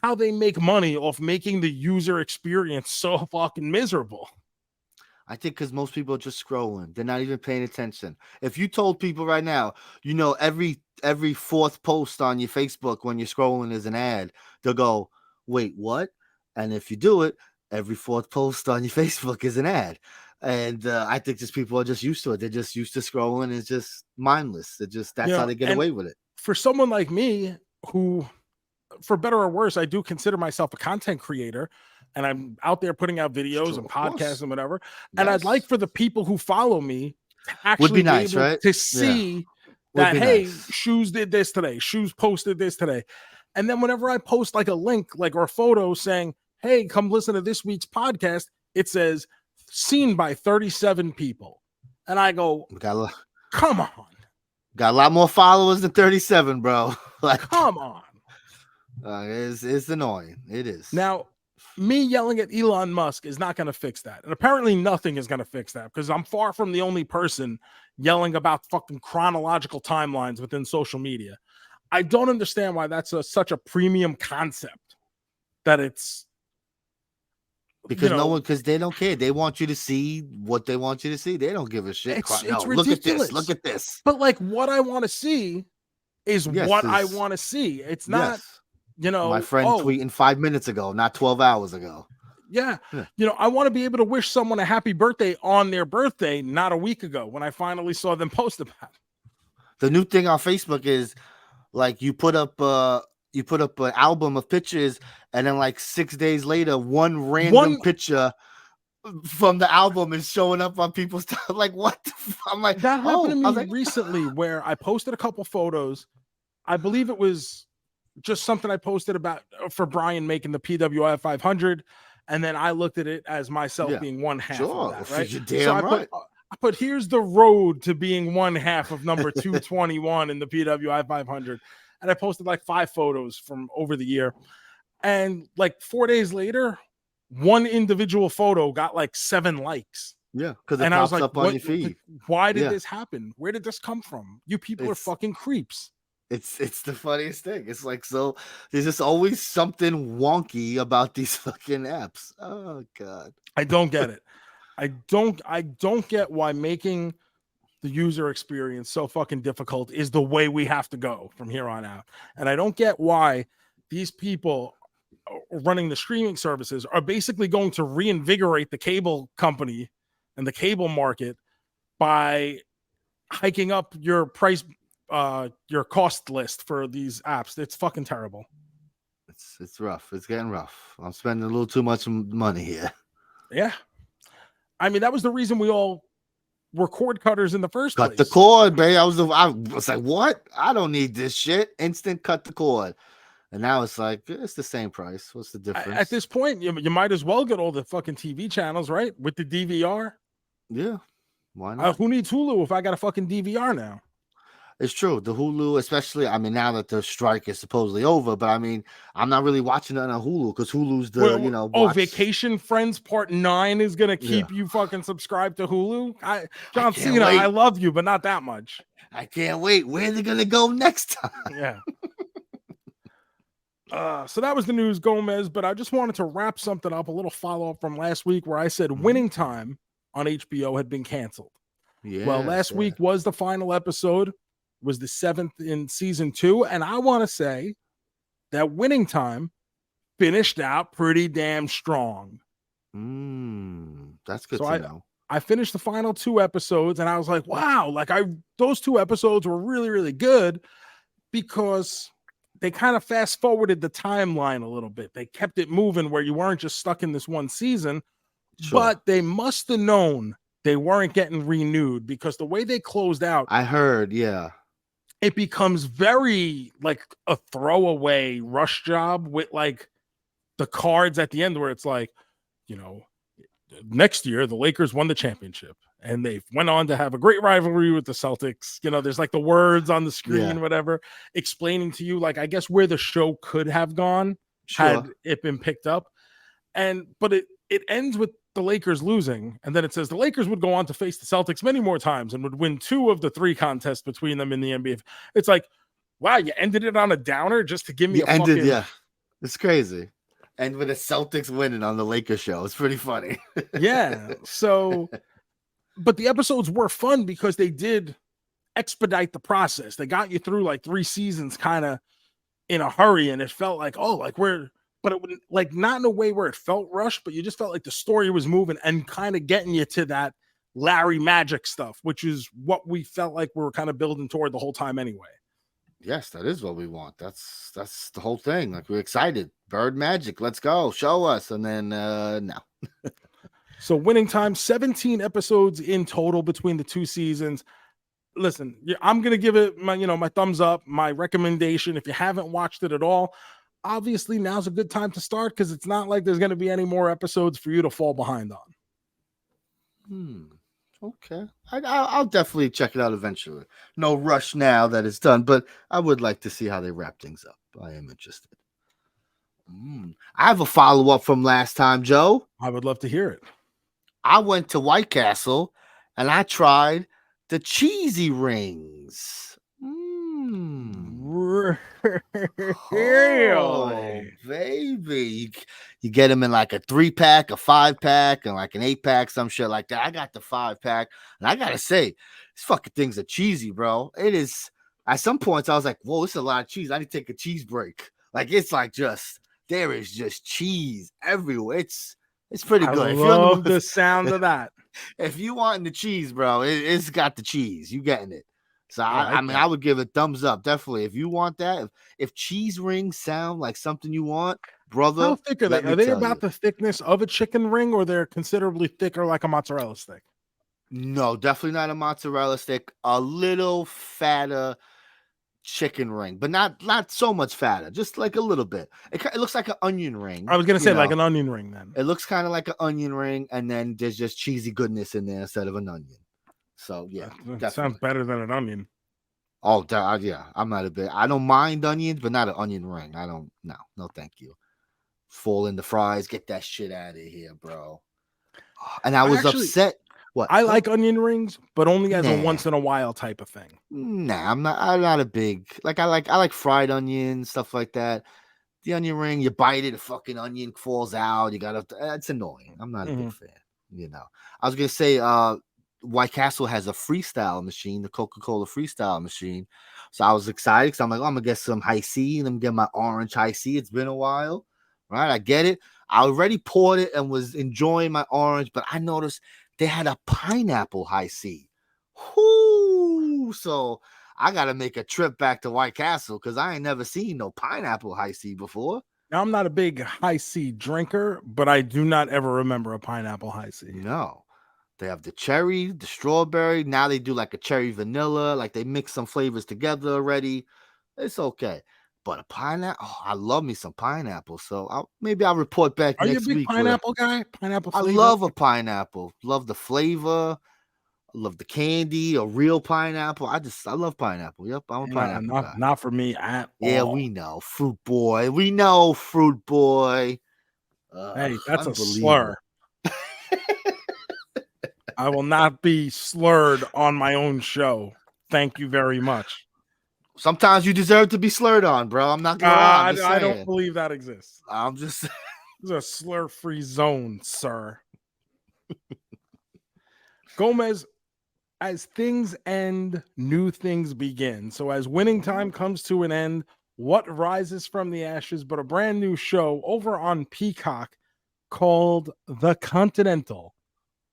how they make money off making the user experience so fucking miserable. I think because most people are just scrolling. They're not even paying attention. If you told people right now, every fourth post on your Facebook when you're scrolling is an ad, they'll go, wait, what? And if you do it, every fourth post on your Facebook is an ad. And I think just people are just used to it. They're just used to scrolling. It's just mindless. That's how they get away with it. For someone like me who, for better or worse, I do consider myself a content creator, and I'm out there putting out videos and podcasts and whatever. Yes. And I'd like for the people who follow me to actually be able right? to see that, hey, Shoes did this today. Shoes posted this today. And then whenever I post like a link, like, or a photo saying, hey, come listen to this week's podcast, it says seen by 37 people. And I go, come on. Got a lot more followers than 37, bro. Like, come on. It's annoying. It is. Now, me yelling at Elon Musk is not going to fix that. And apparently nothing is going to fix that, because I'm far from the only person yelling about fucking chronological timelines within social media. I don't understand why that's such a premium concept, that it's because because they don't care. They want you to see what they want you to see. They don't give a shit. It's ridiculous. Look at this. But like, what I want to see is what I want to see. It's not, my friend tweeting 5 minutes ago, not 12 hours ago. Yeah. I want to be able to wish someone a happy birthday on their birthday, not a week ago when I finally saw them post about it. The new thing on Facebook is like you put up an album of pictures, and then like 6 days later, one random picture from the album is showing up on people's time. Like, what the I'm like, that happened to me recently, where I posted a couple photos. I believe it was just something I posted about for Brian making the PWI 500, and then I looked at it as myself being one half of that, right? You're damn right. I put here's the road to being one half of number 221 in the PWI 500. And I posted like 5 photos from over the year. And like 4 days later, one individual photo got like 7 likes. Yeah, because it pops up on your feed. Why did this happen? Where did this come from? You people are fucking creeps. It's the funniest thing. It's like, so there's just always something wonky about these fucking apps. Oh God. I don't get it. I don't get why making the user experience so fucking difficult is the way we have to go from here on out. And I don't get why these people running the streaming services are basically going to reinvigorate the cable company and the cable market by hiking up your price, your cost list for these apps. It's fucking terrible. It's rough. It's getting rough. I'm spending a little too much money here. Yeah. I mean, that was the reason we all were cord cutters in the first place. Cut the cord, babe. I was like, what? I don't need this shit. Instant cut the cord. And now it's like, it's the same price. What's the difference? At this point, you might as well get all the fucking TV channels, right? With the DVR. Yeah. Why not? Who needs Hulu if I got a fucking DVR now? It's true. The Hulu, especially, I mean, now that the strike is supposedly over, but I mean, I'm not really watching it on Hulu because Hulu's the, Vacation Friends Part 9 is going to keep you fucking subscribed to Hulu? John Cena, I love you, but not that much. I can't wait. Where are they going to go next time? Yeah. So that was the news, JoeMeZ, but I just wanted to wrap something up, a little follow-up from last week where I said Winning Time on HBO had been canceled. Yeah. Well, last week was the final episode. Was the 7th in season 2, and I want to say that Winning Time finished out pretty damn strong. That's good to know. I finished the final 2 episodes, and I was like, wow, like those 2 episodes were really, really good because they kind of fast forwarded the timeline a little bit. They kept it moving where you weren't just stuck in this one season, but they must have known they weren't getting renewed because the way they closed out, I heard, it becomes very like a throwaway rush job with like the cards at the end where it's like, next year the Lakers won the championship and they went on to have a great rivalry with the Celtics. There's like the words on the screen, whatever, explaining to you, like, I guess where the show could have gone had it been picked up. But it ends with the Lakers losing, and then it says the Lakers would go on to face the Celtics many more times and would win 2 of the 3 contests between them in the NBA. It's like, wow, you ended it on a downer just to give me yeah. It's crazy. And with the Celtics winning on the Lakers show, it's pretty funny. Yeah. So, but the episodes were fun because they did expedite the process. They got you through like 3 seasons kind of in a hurry, and it felt like, oh, like but it wouldn't, like, not in a way where it felt rushed, but you just felt like the story was moving and kind of getting you to that Larry Magic stuff, which is what we felt like we were kind of building toward the whole time anyway. Yes, that is what we want. That's the whole thing. Like, we're excited. Bird Magic, let's go. Show us. And then no. So winning time, 17 episodes in total between the 2 seasons. Listen, I'm going to give it my thumbs up, my recommendation. If you haven't watched it at all, obviously now's a good time to start because it's not like there's going to be any more episodes for you to fall behind on. Okay. I'll definitely check it out eventually. No rush now that it's done, but I would like to see how they wrap things up. I am interested. I have a follow-up from last time, Joe. I would love to hear it. I went to White Castle and I tried the cheesy rings. Oh, baby. You get them in like a 3-pack, a 5-pack, and like an 8-pack, some shit like that. I got the 5-pack, and I gotta say, these fucking things are cheesy, bro. It is. At some points, I was like, whoa, this is a lot of cheese. I need to take a cheese break. Like, it's like there is just cheese everywhere. It's pretty good. I love the sound of that. If you want the cheese, bro, it's got the cheese. You getting it. So I mean, I would give it thumbs up. Definitely. If you want that, if cheese rings sound like something you want, brother. How thick are they? Are they about the thickness of a chicken ring, or they're considerably thicker like a mozzarella stick? No, definitely not a mozzarella stick. A little fatter chicken ring, but not so much fatter, just like a little bit. It looks like an onion ring. I was gonna say like an onion ring. Then it looks kind of like an onion ring, and then there's just cheesy goodness in there instead of an onion. So yeah, that sounds better than an onion. Oh yeah, I'm not a bit. I don't mind onions, but not an onion ring. I don't. No, thank you. Fall in the fries. Get that shit out of here, bro. And I was upset. What? I like onion rings, but only as a once in a while type of thing. Nah, I'm not a big like. I like fried onions, stuff like that. The onion ring, you bite it, the fucking onion falls out. You gotta. It's annoying. I'm not a big fan. I was gonna say, White Castle has a freestyle machine, the Coca-Cola freestyle machine. So I was excited because I'm like, oh, I'm gonna get some high C, and I'm gonna get my orange high C. It's been a while, right? I get it. I already poured it and was enjoying my orange, but I noticed they had a pineapple high C. So I gotta make a trip back to White Castle because I ain't never seen no pineapple high C before. Now, I'm not a big high C drinker, but I do not ever remember a pineapple high C. No. They have the cherry, the strawberry. Now they do like a cherry vanilla. Like they mix some flavors together already. It's okay. But a pineapple, I love me some pineapple. So maybe I'll report back next week. Are you a big pineapple guy? Pineapple flavor? I love a pineapple. Love the flavor. I love the candy, a real pineapple. I love pineapple. Yep, I'm a pineapple guy. Not for me at all. Yeah, we know. Fruit boy. We know fruit boy. Hey, that's a slur. I will not be slurred on my own show. Thank you very much. Sometimes you deserve to be slurred on, bro. I'm not gonna lie. I don't believe that exists. I'm just This is a slur-free zone, sir. JoeMeZ, as things end, new things begin. So as winning time comes to an end, what rises from the ashes but a brand new show over on Peacock called The Continental.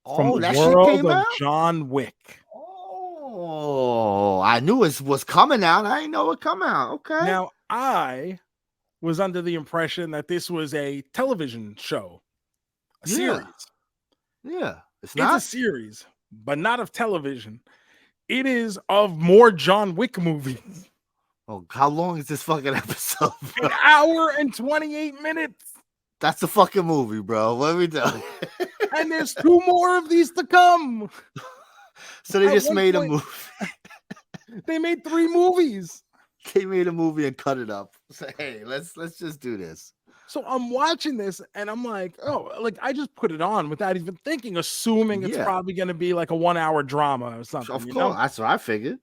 From the world of John Wick. Oh, I knew it was coming out. I didn't know it come out. Okay. Now, I was under the impression that this was a television show, a series. Yeah, it's a series, but not of television. It is of more John Wick movies. Oh, how long is this fucking episode, bro? An hour and 28 minutes. That's a fucking movie, bro. What are we doing? And there's 2 more of these to come. So they just made a movie. They made 3 movies. They made a movie and cut it up. Say, hey, let's just do this. So I'm watching this and I'm like, oh, like I just put it on without even thinking, assuming it's Yeah. probably going to be like a 1 hour drama or something, Of you course, know? that's what I figured.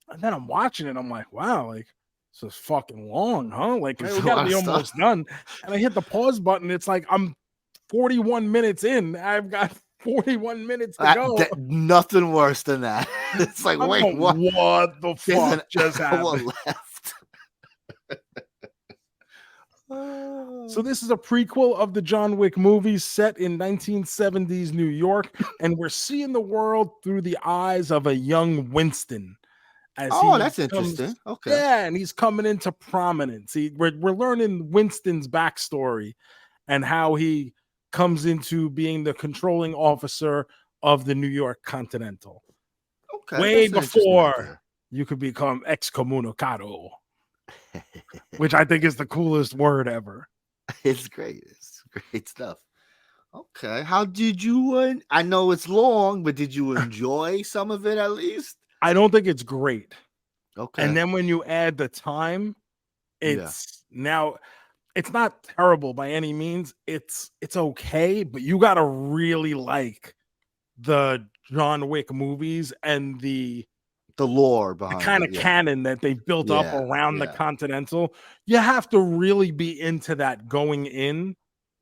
And then I'm watching it. I'm like, wow, like this is fucking long, huh? Like There's we a got to lot of be stuff. almost done. And I hit the pause button. It's like I'm 41 minutes in. I've got 41 minutes to go. Nothing worse than that. It's like, I'm wait, going, what? what the There's fuck an just hour happened? left. So this is a prequel of the John Wick movies set in 1970s New York, and we're seeing the world through the eyes of a young Winston as Oh, he that's interesting. comes, Okay. yeah, and he's coming into prominence. We're learning Winston's backstory and how he comes into being the controlling officer of the New York Continental. Okay, Way that's an interesting before idea. you could become excommunicado, which I think is the coolest word ever. It's great. It's great stuff. Okay, how did you? I know it's long, but did you enjoy some of it at least? I don't think it's great. Okay. And then when you add the time, Yeah. now it's not terrible by any means. It's okay, but you got to really like the John Wick movies and the lore behind kind it. of Yeah. canon that they've built up Yeah. around the Yeah. Continental. You have to really be into that going in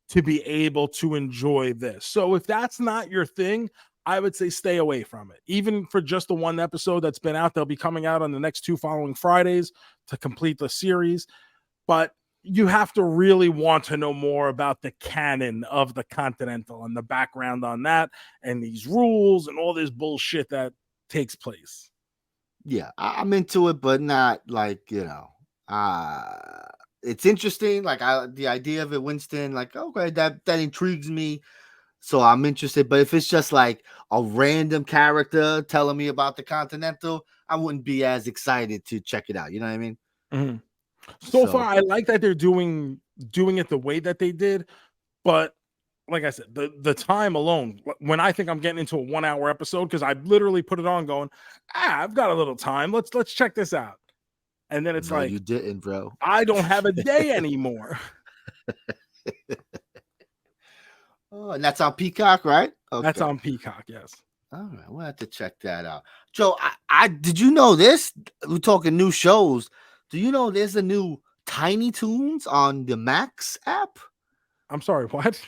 to be able to enjoy this. So if that's not your thing, I would say stay away from it. Even for just the one episode that's been out, they'll be coming out on the next 2 following Fridays to complete the series. But you have to really want to know more about the canon of the Continental and the background on that and these rules and all this bullshit that takes place. Yeah, I'm into it, but not like, it's interesting. Like the idea of it, Winston, like, okay, that intrigues me. So I'm interested. But if it's just like a random character telling me about the Continental, I wouldn't be as excited to check it out. You know what I mean? Mm-hmm. So far, I like that they're doing it the way that they did, but like I said, the time alone, when I think I'm getting into a 1 hour episode, because I literally put it on going, I've got a little time. Let's check this out. And then it's no, like, you didn't, bro. I don't have a day anymore. Oh, and that's on Peacock, right? Okay. That's on Peacock, yes. All right, we'll have to check that out. Joe, I did you know this? We're talking new shows. Do you know there's a new Tiny Toons on the Max app? I'm sorry, what?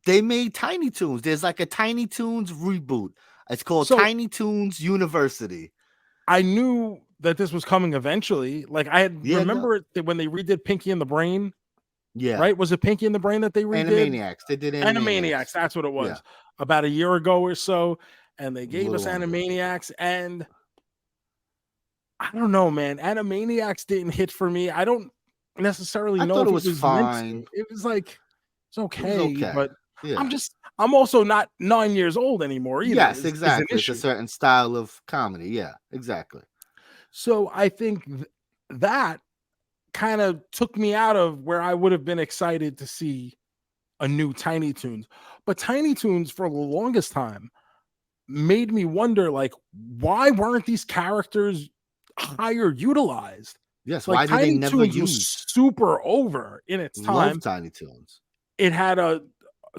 They made Tiny Toons. There's like a Tiny Toons reboot. It's called Tiny Toons University. I knew that this was coming eventually. Like I had remember that when they redid Pinky and the Brain. Yeah. Right? Was it Pinky and the Brain that they redid? Animaniacs. They did Animaniacs. That's what it was. Yeah. About a year ago or so. And they gave us Animaniacs. And I don't know, man. Animaniacs didn't hit for me. I don't necessarily know if it was fine. It was like, it's okay. But yeah. I'm also not 9 years old anymore either. Yes, exactly. It's a certain style of comedy. Yeah, exactly. So I think that kind of took me out of where I would have been excited to see a new Tiny Toons. But Tiny Toons for the longest time made me wonder, like, why weren't these characters higher utilized? Yes, like, why did they never use? Was super over in its time. Love Tiny Toons. It had a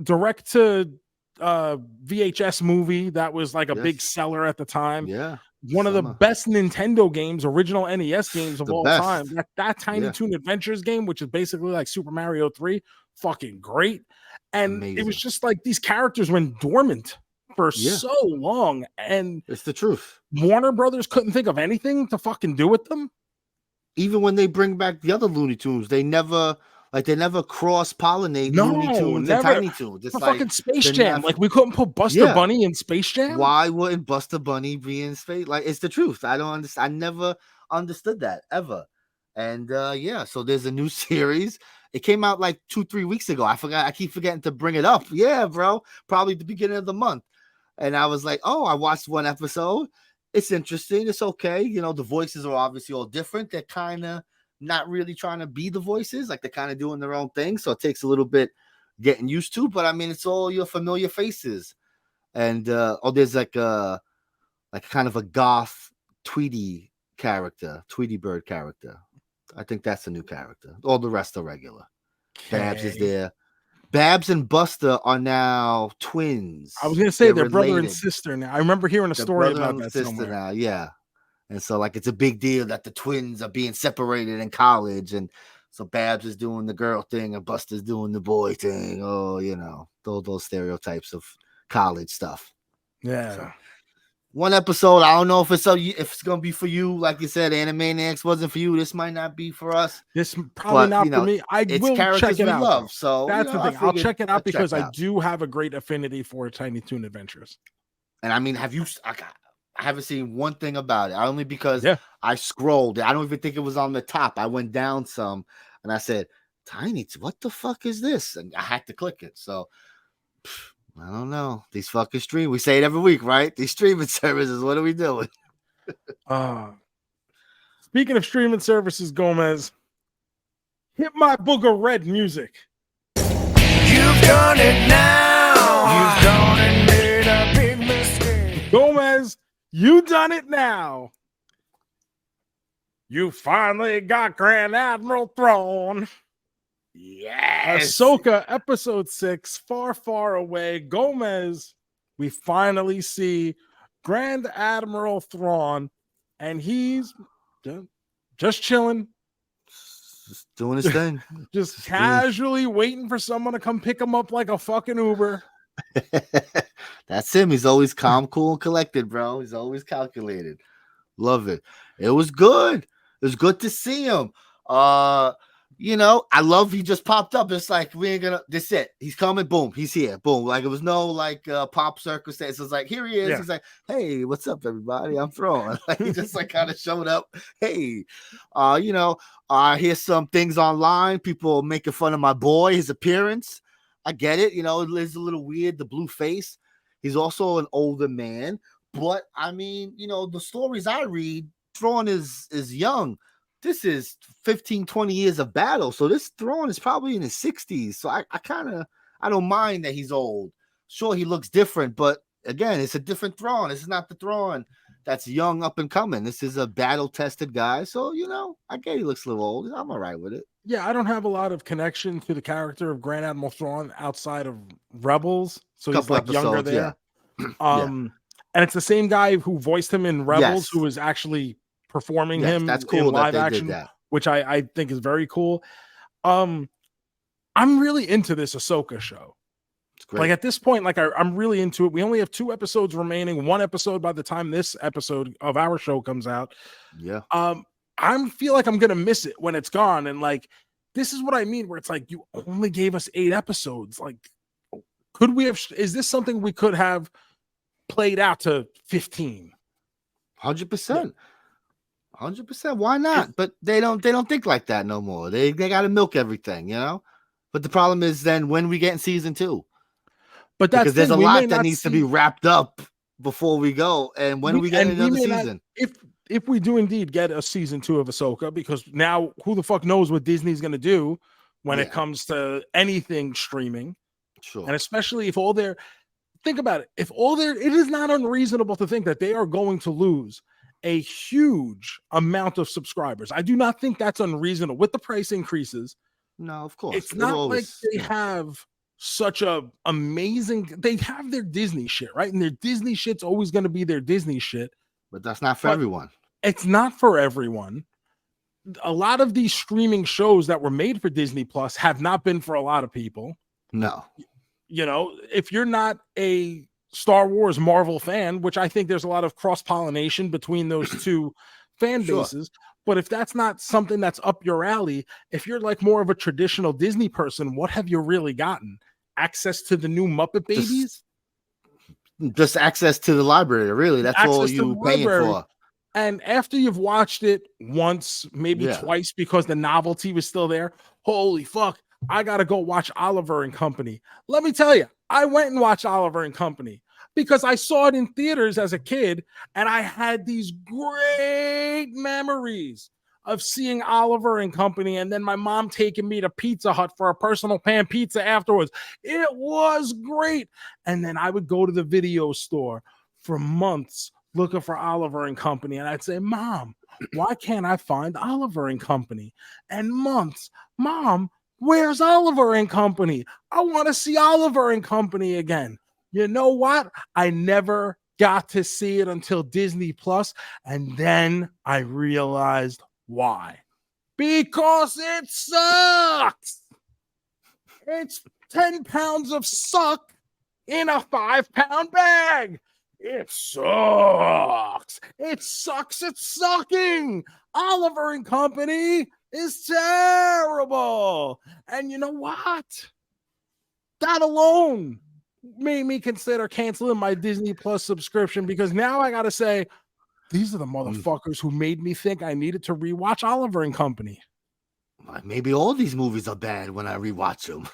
direct to VHS movie that was like a big seller at the time. Yeah. One of the best Nintendo games, original NES games of all time. That Tiny Toon Adventures game, which is basically like Super Mario 3, fucking great. And it was just like these characters went dormant for so long. And it's the truth. Warner Brothers couldn't think of anything to fucking do with them. Even when they bring back the other Looney Tunes, they never cross-pollinate Looney Tunes and Tiny Toons. It's like fucking Space Jam. Like we couldn't put Buster Bunny in Space Jam. Why wouldn't Buster Bunny be in Space? Like it's the truth. I don't understand. I never understood that ever. And so there's a new series. It came out like 2-3 weeks ago. I forgot. I keep forgetting to bring it up. Yeah, bro. Probably the beginning of the month. And I was like, oh, I watched one episode. It's interesting. It's okay. You know, the voices are obviously all different. They're kind of not really trying to be the voices, like they're kind of doing their own thing. So it takes a little bit getting used to, but I mean, it's all your familiar faces. And there's like kind of a goth Tweety bird character. I think that's a new character. All the rest are regular. Babs is Okay. there. Babs and Buster are now twins. I was gonna say they're brother and related. sister now. I remember hearing a They're story brother about and that sister somewhere. now, yeah. And so like it's a big deal that the twins are being separated in college, and so Babs is doing the girl thing and Buster's doing the boy thing. Oh, you know, those stereotypes of college stuff. Yeah. So one episode, I don't know if it's gonna be for you. Like you said, Animaniacs wasn't for you. This might not be for us. This probably But, not you for know, me. I it's will characters check it we out. love. Though. So That's the I thing. I'll figured check it out I'd check because I out. do have a great affinity for Tiny Toon Adventures. And I mean, I haven't seen one thing about it. Only because Yeah. I scrolled. I don't even think it was on the top. I went down some and I said, Tiny, what the fuck is this? And I had to click it. So I don't know. These fucking stream. We say it every week, right? These streaming services. What are we doing? Speaking of streaming services, JoeMeZ, hit my booger red music. You've done it now. You've done and made a big mistake. JoeMeZ, you done it now. You finally got Grand Admiral Thrawn. Yes. Ahsoka, episode 6, Far, Far Away. JoeMeZ, we finally see Grand Admiral Thrawn, and he's just chilling, Just doing his thing. just casually waiting for someone to come pick him up like a fucking Uber. That's him. He's always calm, cool, and collected, bro. He's always calculated. Love it. It was good. It was good to see him. You know, I love he just popped up. It's like we ain't gonna. This it. He's coming. Boom. He's here. Boom. Like it was no like pop circumstance. It's like here he is. Yeah. He's like, hey, what's up, everybody? I'm Thrawn. Like he just like kind of showed up. Hey, you know, I hear some things online. People making fun of my boy, his appearance. I get it. You know, it is a little weird. The blue face. He's also an older man, but I mean, you know, the stories I read, Thrawn is young. This is 15, 20 years of battle. So this Thrawn is probably in his 60s. So I don't mind that he's old. Sure, he looks different, but again, it's a different Thrawn. This is not the Thrawn that's young, up and coming. This is a battle-tested guy. So, you know, I get he looks a little old. I'm all right with it. Yeah, I don't have a lot of connection to the character of Grand Admiral Thrawn outside of Rebels. So he's like younger there. And it's the same guy who voiced him in Rebels who was actually performing him that's cool in live action, which I think is very cool. I'm really into this Ahsoka show. It's great. Like at this point, like I'm really into it. We only have 2 episodes remaining, 1 episode by the time this episode of our show comes out. Yeah. I feel like I'm gonna miss it when it's gone. And like this is what I mean, where it's like you only gave us 8 episodes. Like, could we have? Is this something we could have played out to 15? 100%. 100%. Why not? But they don't think like that no more. They got to milk everything, you know. But the problem is then when we get in season 2, but that's because there's a lot that needs to be wrapped up before we go. And when are we getting another season? If we do indeed get a season 2 of Ahsoka, because now who the fuck knows what Disney's gonna do when it comes to anything streaming. Sure. And especially if all their think about it, it is not unreasonable to think that they are going to lose a huge amount of subscribers. I do not think that's unreasonable with the price increases. No, of course. It's not like they have such a amazing, they have their Disney shit, right? And their Disney shit's always going to be their Disney shit. But that's not for everyone. It's not for everyone. A lot of these streaming shows that were made for Disney Plus have not been for a lot of people. No. You know, if you're not a Star Wars Marvel fan, which I think there's a lot of cross-pollination between those 2 fan bases, but if that's not something that's up your alley, if you're like more of a traditional Disney person, what have you really gotten? Access to the new Muppet Babies? Just access to the library, really. That's access all you paying for. And after you've watched it once, maybe twice, because the novelty was still there, holy fuck, I gotta go watch Oliver and Company. Let me tell you, I went and watched Oliver and Company because I saw it in theaters as a kid, and I had these great memories of seeing Oliver and Company, and then my mom taking me to Pizza Hut for a personal pan pizza afterwards. It was great. And then I would go to the video store for months looking for Oliver and Company, and I'd say, Mom, why can't I find Oliver and Company? And months, Mom, Where's Oliver and Company? I want to see Oliver and Company again. You know what? I never got to see it until Disney Plus, and then I realized why. Because it sucks. It's 10 pounds of suck in a 5-pound bag. It sucks. It sucks. It's sucking. Oliver and Company is terrible. And you know what? That alone made me consider canceling my Disney Plus subscription, because now I got to say, these are the motherfuckers who made me think I needed to rewatch Oliver and Company. Maybe all these movies are bad when I rewatch them.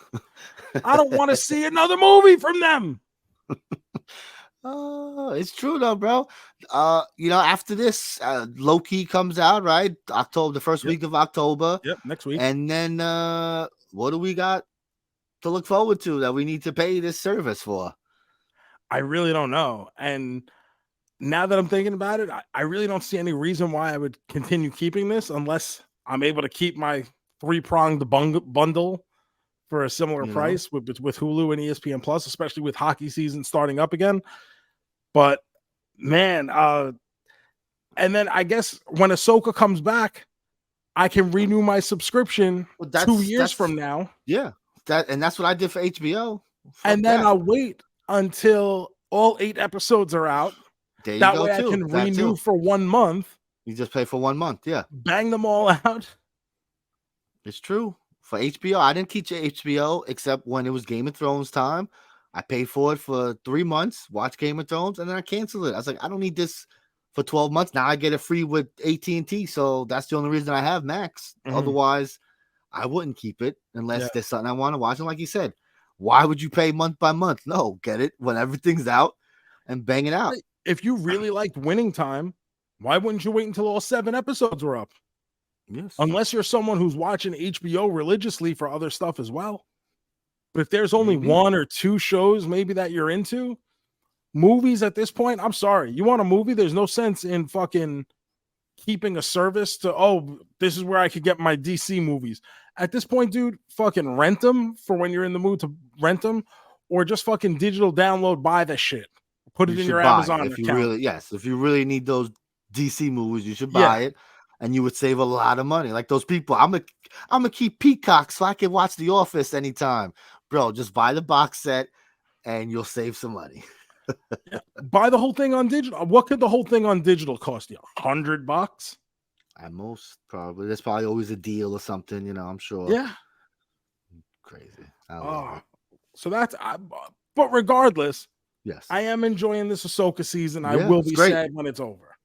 I don't want to see another movie from them. It's true though, bro. After this, Loki comes out, right? The first week of October. Yep, next week. And then what do we got to look forward to that we need to pay this service for? I really don't know. And now that I'm thinking about it, I really don't see any reason why I would continue keeping this unless I'm able to keep my 3-pronged bundle for a similar price with Hulu and ESPN Plus, especially with hockey season starting up again. But man, and then I guess when Ahsoka comes back, I can renew my subscription 2 years from now. Yeah, that's what I did for HBO. And then I'll wait until all 8 episodes are out. That way I can renew for 1 month. You just pay for 1 month, yeah. Bang them all out. It's true. For HBO, I didn't keep HBO except when it was Game of Thrones time. I paid for it for 3 months, watch Game of Thrones, and then I canceled it. I was like, I don't need this for 12 months. Now I get it free with AT&T, so that's the only reason I have Max. Otherwise, I wouldn't keep it unless there's something I want to watch. And like you said, why would you pay month by month? No, get it when everything's out and bang it out. If you really liked Winning Time, why wouldn't you wait until all 7 episodes were up? Yes. Unless you're someone who's watching HBO religiously for other stuff as well. But if there's only 1 or 2 shows maybe that you're into, movies at this point, I'm sorry. You want a movie? There's no sense in fucking keeping a service to, this is where I could get my DC movies. At this point, dude, fucking rent them for when you're in the mood to rent them, or just fucking digital download, buy the shit. Put it in your Amazon account. If you really need those DC movies, you should buy it. And you would save a lot of money. Like those people, I'm gonna keep Peacock so I can watch The Office anytime. Bro, just buy the box set and you'll save some money. Buy the whole thing on digital. What could the whole thing on digital cost you? $100? At most, probably. There's probably always a deal or something, I'm sure. Yeah. Crazy. So that's, but regardless, yes, I am enjoying this Ahsoka season. I will be sad when it's over.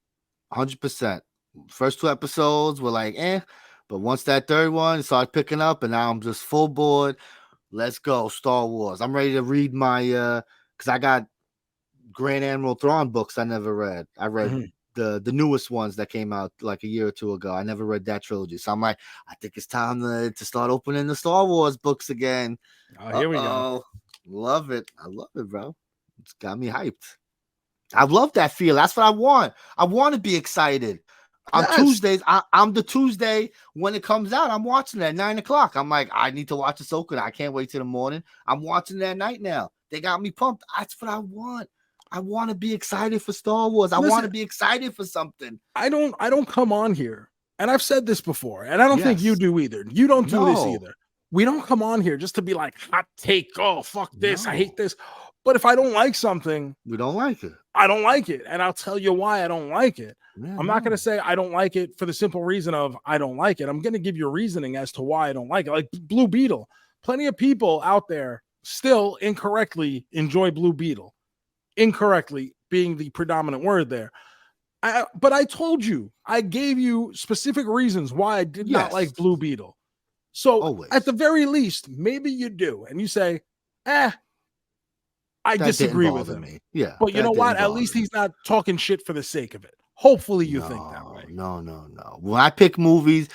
100%. First 2 episodes were like, but once that third one started picking up, and now I'm just full board. Let's go, Star Wars. I'm ready to read my because I got Grand Admiral Thrawn books I never read. I read the newest ones that came out like a year or 2 ago. I never read that trilogy. So I'm like, I think it's time to start opening the Star Wars books again. Here we go. Love it. I love it, bro. It's got me hyped. I love that feel. That's what I want. I want to be excited. On Tuesdays, I'm the Tuesday when it comes out. I'm watching it at 9:00. I'm like, I need to watch Ahsoka. I can't wait till the morning. I'm watching it at night now. They got me pumped. That's what I want. I want to be excited for Star Wars. I want to be excited for something. I don't come on here, and I've said this before, and I don't think you do either. You don't do this either. We don't come on here just to be like, hot take. Oh, fuck this. I hate this. But if I don't like something, we don't like it. I don't like it. And I'll tell you why I don't like it. I'm not going to say I don't like it for the simple reason of I don't like it. I'm going to give you a reasoning as to why I don't like it. Like Blue Beetle. Plenty of people out there still incorrectly enjoy Blue Beetle. Incorrectly being the predominant word there. But I told you, I gave you specific reasons why I did not like Blue Beetle. So at the very least, maybe you do. And you say, I disagree with him. Yeah. But you know what? At least he's not talking shit for the sake of it. Hopefully you think that way. No. When I pick movies,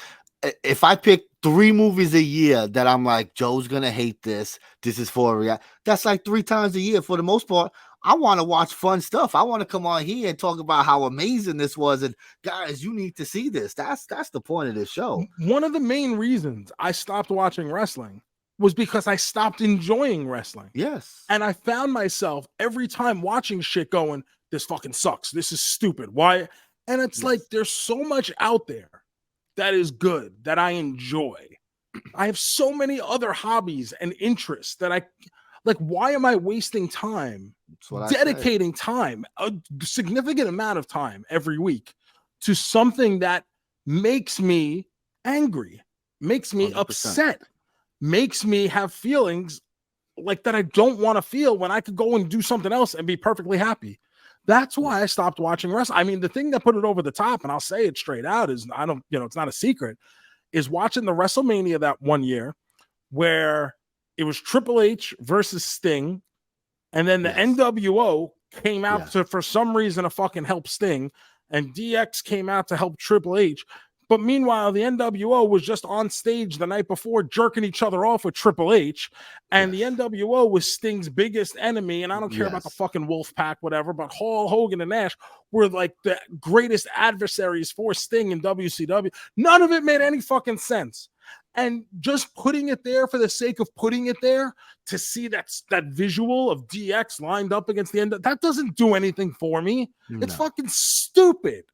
if I pick 3 movies a year that I'm like, Joe's going to hate this. This is for a react. That's like 3 times a year for the most part. I want to watch fun stuff. I want to come on here and talk about how amazing this was. And guys, you need to see this. That's the point of this show. One of the main reasons I stopped watching wrestling was because I stopped enjoying wrestling. Yes. And I found myself every time watching shit going, this fucking sucks. This is stupid. Why? And it's like, there's so much out there that is good, that I enjoy. I have so many other hobbies and interests that why am I wasting time, dedicating time, a significant amount of time every week to something that makes me angry, makes me 100%. upset, makes me have feelings like that I don't want to feel when I could go and do something else and be perfectly happy. That's why I stopped watching wrestling. I mean, the thing that put it over the top, and I'll say it straight out, is it's not a secret, is watching the WrestleMania that one year where it was Triple H versus Sting, and then the NWO came out to, for some reason, to fucking help Sting, and DX came out to help Triple H. But meanwhile, the NWO was just on stage the night before jerking each other off with Triple H. And the NWO was Sting's biggest enemy. And I don't care about the fucking Wolf Pack, whatever, but Hulk Hogan and Nash were like the greatest adversaries for Sting in WCW. None of it made any fucking sense. And just putting it there for the sake of putting it there to see that visual of DX lined up against the end, that doesn't do anything for me. No. It's fucking stupid.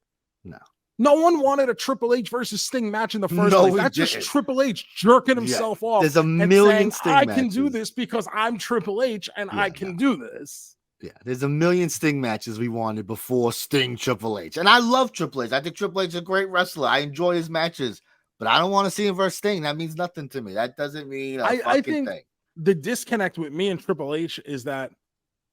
No one wanted a Triple H versus Sting match in the first place. That's just Triple H jerking himself off. There's a million Sting matches. I can do this because I'm Triple H and I can do this. Yeah, there's a million Sting matches we wanted before Sting Triple H. And I love Triple H. I think Triple H is a great wrestler. I enjoy his matches. But I don't want to see him versus Sting. That means nothing to me. That doesn't mean I think thing. The disconnect with me and Triple H is that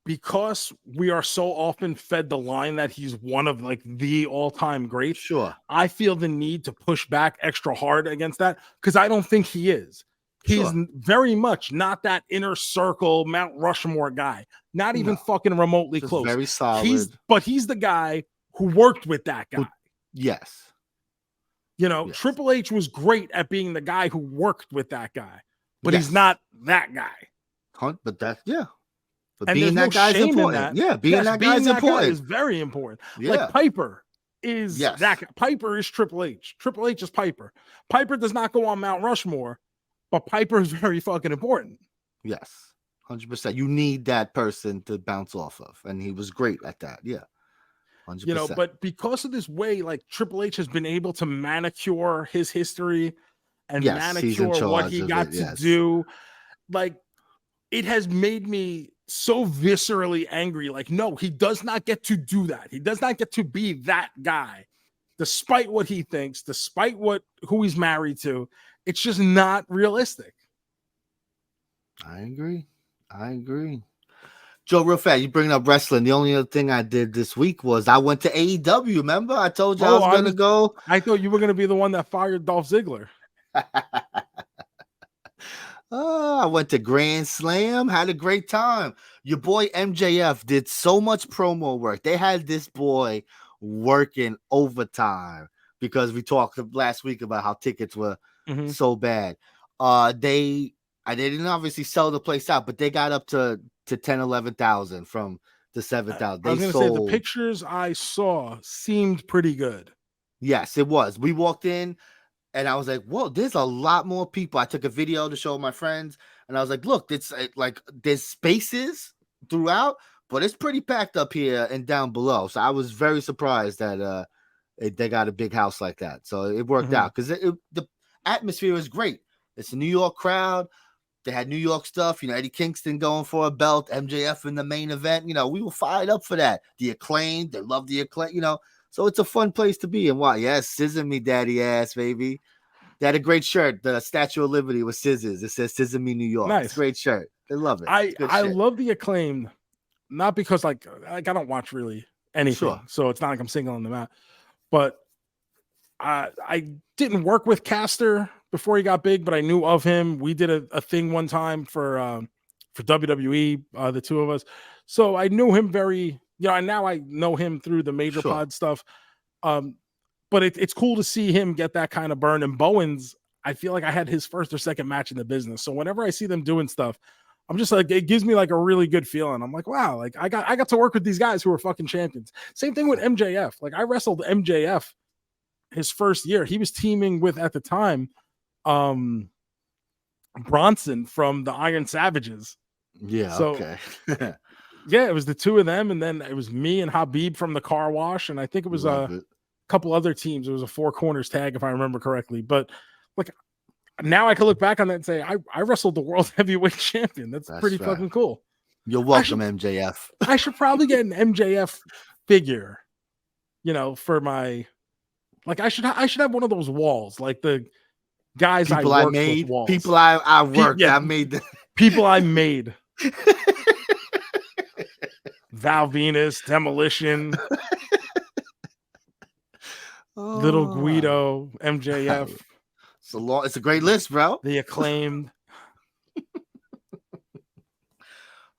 because we are so often fed the line that he's one of like the all-time greats, I feel the need to push back extra hard against that because I don't think he is. He's very much not that inner circle Mount Rushmore guy. Not even fucking remotely close. Very solid. He's the guy who worked with that guy. Yes. Triple H was great at being the guy who worked with that guy, but he's not that guy. But But being that guy is important. Being that guy is important. Guy is very important. Like Piper is that guy. Piper is Triple H. Triple H is Piper. Piper does not go on Mount Rushmore, but Piper is very fucking important. Yes, 100%. You need that person to bounce off of, and he was great at that. Yeah. 100%. But because of this way, like Triple H has been able to manicure his history and manicure what he got to do, like it has made me so viscerally angry. Like, no, he does not get to do that. He does not get to be that guy, despite what he thinks, despite who he's married to. It's just not realistic. I agree. Joe, real fast, you bringing up wrestling. The only other thing I did this week was I went to AEW. Remember? I told you I was going to go. I thought you were going to be the one that fired Dolph Ziggler. I went to Grand Slam, had a great time. Your boy MJF did so much promo work. They had this boy working overtime because we talked last week about how tickets were so bad. They didn't obviously sell the place out, but they got up to 10, 11,000 from the 7,000. I was going to say the pictures I saw seemed pretty good. Yes, it was. We walked in and I was like, whoa, there's a lot more people. I took a video to show my friends and I was like, look, it's like there's spaces throughout, but it's pretty packed up here and down below. So I was very surprised that they got a big house like that. So it worked out because the atmosphere is great. It's a New York crowd. They had New York stuff, Eddie Kingston going for a belt, MJF in the main event. We were fired up for that. The Acclaimed, they love the Acclaimed, So it's a fun place to be. And why? Yes, scissor me, daddy ass, baby. They had a great shirt. The Statue of Liberty with scissors. It says "Scissor Me, New York." Nice, it's a great shirt. They love it. I love the Acclaimed, not because like I don't watch really anything, so it's not like I'm singling them out. But I didn't work with Caster before he got big, but I knew of him. We did a thing one time for WWE, the two of us. So I knew him very, and now I know him through the Major Pod stuff. But it's cool to see him get that kind of burn. And Bowens, I feel like I had his first or second match in the business. So whenever I see them doing stuff, I'm just like, it gives me like a really good feeling. I'm like, wow, like I got to work with these guys who are fucking champions. Same thing with MJF. Like I wrestled MJF his first year. He was teaming with, at the time, Bronson from the Iron Savages. Yeah. So, Okay. yeah, it was the two of them, and then it was me and Habib from the Car Wash, and I think it was Love a it. couple other teams. It was a Four Corners tag, if I remember correctly. But like now I can look back on that and say I wrestled the world heavyweight champion. That's pretty right. fucking cool. You're welcome, MJF. I should probably get an MJF figure, you know, for my, like I should have one of those walls, like the guys People I I worked made, with walls. people I worked. Yeah. I made the People I made. Val Venus, Demolition, Little Guido, MJF. It's a great list, bro. The Acclaimed.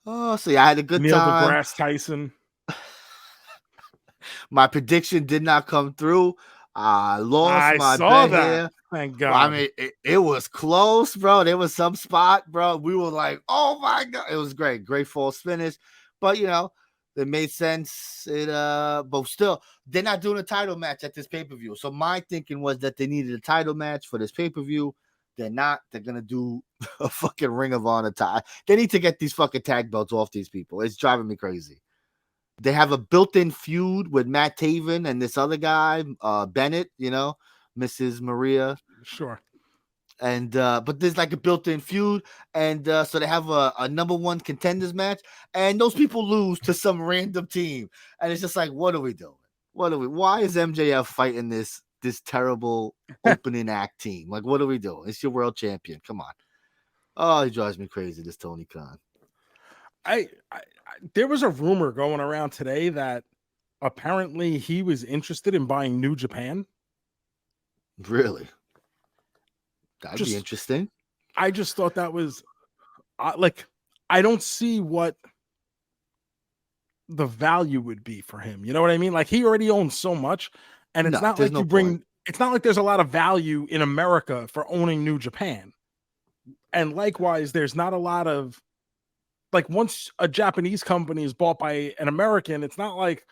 Oh, so yeah, I had a good Neil time. deGrasse Tyson. My prediction did not come through. I lost I my saw bet that. here. Thank God. I mean, it was close, bro. There was some spot, bro. We were like, oh my God. It was great. Great false finish. But, you know, it made sense. But still, they're not doing a title match at this pay-per-view. So my thinking was that they needed a title match for this pay-per-view. They're not. They're going to do a fucking Ring of Honor tie. They need to get these fucking tag belts off these people. It's driving me crazy. They have a built-in feud with Matt Taven and this other guy, Bennett, you know, Mrs. Maria. Sure. And but there's like a built-in feud, and so they have a number one contenders match, and those people lose to some random team, and it's just like, what are we doing? Why is MJF fighting this terrible opening act team? Like, what are we doing? It's your world champion. Come on. Oh, he drives me crazy, this Tony Khan. There was a rumor going around today that apparently he was interested in buying New Japan. Really? That'd be interesting. I just thought that was like, I don't see what the value would be for him. You know what I mean? Like, he already owns so much, and it's not like it's not like there's a lot of value in America for owning New Japan. And likewise, there's not a lot of, like, once a Japanese company is bought by an American, it's not like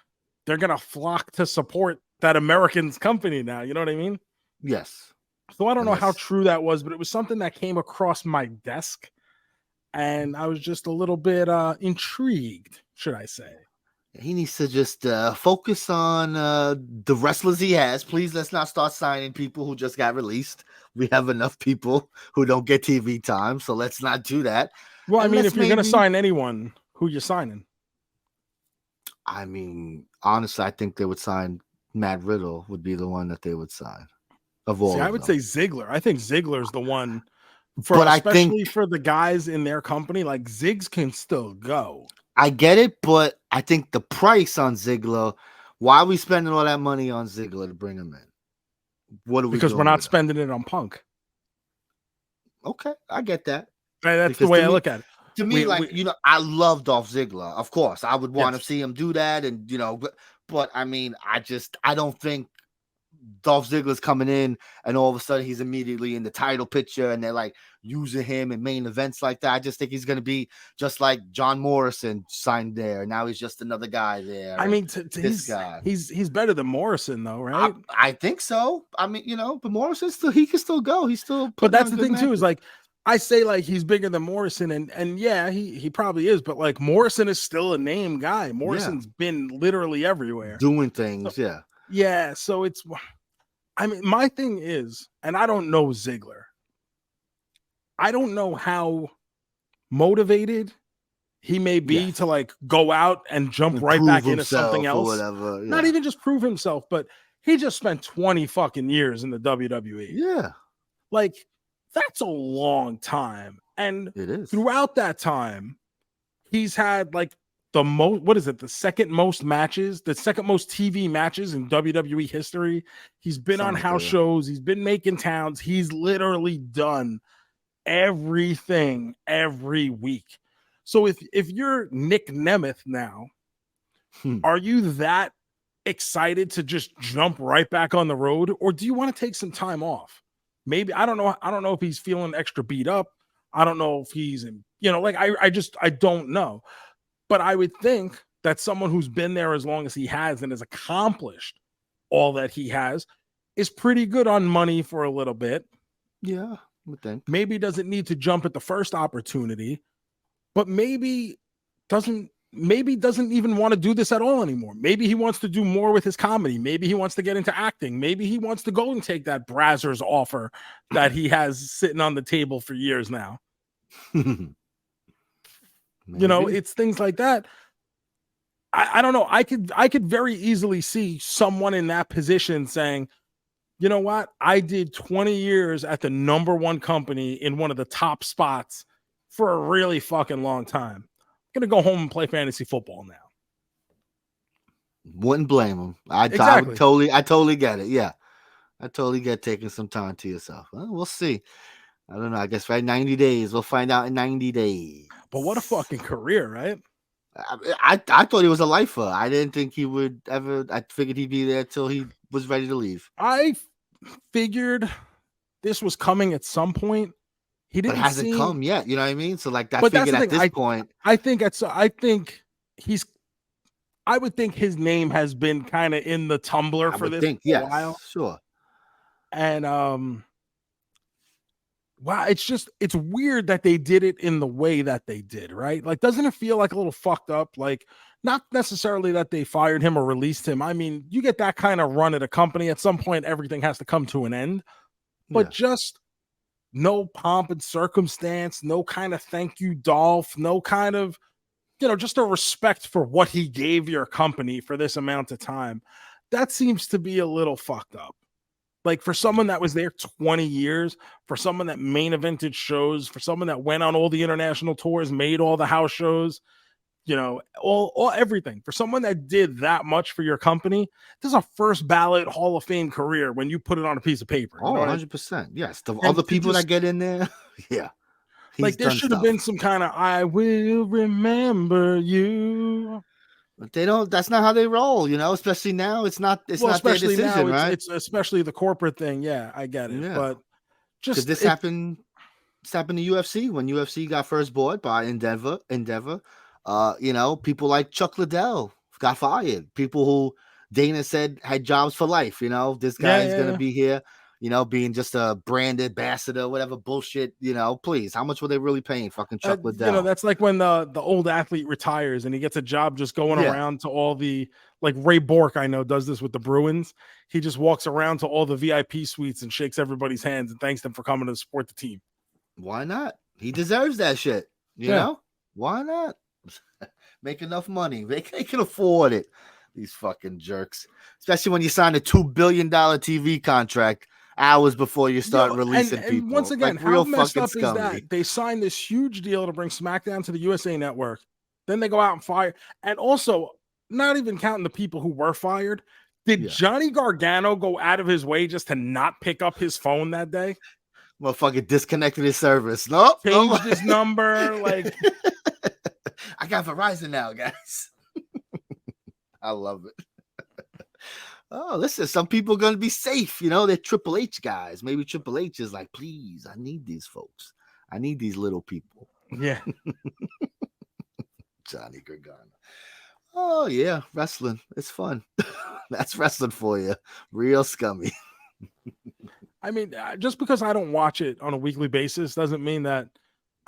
they're going to flock to support that American's company now. You know what I mean? Yes. So I don't know how true that was, but it was something that came across my desk, and I was just a little bit intrigued, should I say. He needs to just focus on the wrestlers he has. Please, let's not start signing people who just got released. We have enough people who don't get TV time, so let's not do that. Well, I mean, if you're going to sign anyone, who you signing? I mean, honestly, I think they would sign Matt Riddle would be the one that they would sign. Of all, I would say Ziggler. I think Ziggler's the one for, but especially for the guys in their company. Like, Ziggs can still go. I get it, but I think the price on Ziggler. Why are we spending all that money on Ziggler to bring him in? What are we? Because we're not spending it on Punk. Okay, I get that. That's the way I look at it. To me, you know, I love Dolph Ziggler. Of course, I would want to see him do that, and you know, but I mean, I don't think Dolph Ziggler's coming in and all of a sudden he's immediately in the title picture and they're like using him in main events like that. I just think he's going to be just like John Morrison signed there. Now he's just another guy there. I mean, this guy, he's better than Morrison though, right? I think so. I mean, you know, but Morrison he can still go. He's still. But that's the thing too, is like, I say like he's bigger than Morrison, and yeah, he probably is, but like Morrison is still a name guy. Morrison's been literally everywhere doing things. So, yeah. So it's, I mean, my thing is, and I don't know Ziggler. I don't know how motivated he may be to like go out and jump right back into something else. Whatever. Yeah. Not even just prove himself, but he just spent 20 fucking years in the WWE. Yeah. Like, that's a long time. And it is. Throughout that time, he's had like the second most matches, the second most TV matches in WWE history. He's been on house shows. He's been making towns. He's literally done everything every week. So if you're Nick Nemeth now, are you that excited to just jump right back on the road, or do you want to take some time off? Maybe I don't know if he's feeling extra beat up. I don't know if he's in Like I don't know. But I would think that someone who's been there as long as he has and has accomplished all that he has is pretty good on money for a little bit. Yeah, I would think. Maybe doesn't need to jump at the first opportunity, but maybe doesn't even want to do this at all anymore. Maybe he wants to do more with his comedy. Maybe he wants to get into acting. Maybe he wants to go and take that Brazzers offer that he has sitting on the table for years now. It's things like that. I don't know. I could very easily see someone in that position saying, you know what? I did 20 years at the number one company in one of the top spots for a really fucking long time. I'm going to go home and play fantasy football now. Wouldn't blame him. Exactly. I totally get it. Yeah. I totally get taking some time to yourself. Well, we'll see. I don't know. I guess 90 days. We'll find out in 90 days. But what a fucking career, right? I thought he was a lifer. I didn't think he would ever. I figured he'd be there till he was ready to leave. I figured this was coming at some point. He didn't. But it hasn't come yet. You know what I mean? So like that. But figured that's at this point. I would think his name has been kind of in the Tumblr for this for a while. Sure. And wow, it's weird that they did it in the way that they did, right? Like, doesn't it feel like a little fucked up? Like, not necessarily that they fired him or released him. I mean, you get that kind of run at a company, at some point, everything has to come to an end. But just no pomp and circumstance, no kind of thank you, Dolph, no kind of, just a respect for what he gave your company for this amount of time. That seems to be a little fucked up. Like, for someone that was there 20 years, for someone that main evented shows, for someone that went on all the international tours, made all the house shows, all everything. For someone that did that much for your company, this is a first ballot Hall of Fame career when you put it on a piece of paper. Oh, 100%. Yes. The other people that get in there, yeah. Like, there should have been some kind of I will remember you. But they don't. That's not how they roll, Especially now, it's not. It's not their decision, right? It's especially the corporate thing. Yeah, I get it. Yeah. But just this happened. This happened to UFC when UFC got first bought by Endeavor. People like Chuck Liddell got fired. People who Dana said had jobs for life. This guy is going to be here. Being just a brand ambassador, whatever bullshit, please. How much were they really paying fucking Chuck Liddell? That's like when the old athlete retires and he gets a job just going around to all the, like Ray Bork, I know, does this with the Bruins. He just walks around to all the VIP suites and shakes everybody's hands and thanks them for coming to support the team. Why not? He deserves that shit. You know? Why not? Make enough money. They can afford it. These fucking jerks. Especially when you sign a $2 billion TV contract hours before you start releasing people. And once again, how messed up is that? They signed this huge deal to bring SmackDown to the USA Network. Then they go out and fire. And also, not even counting the people who were fired, did Johnny Gargano go out of his way just to not pick up his phone that day? Motherfucker disconnected his service. Nope. Changed his number. Like, I got Verizon now, guys. I love it. Oh, listen, some people are going to be safe. They're Triple H guys. Maybe Triple H is like, please, I need these folks. I need these little people. Yeah. Johnny Gargano. Oh, yeah. Wrestling. It's fun. That's wrestling for you. Real scummy. I mean, just because I don't watch it on a weekly basis doesn't mean that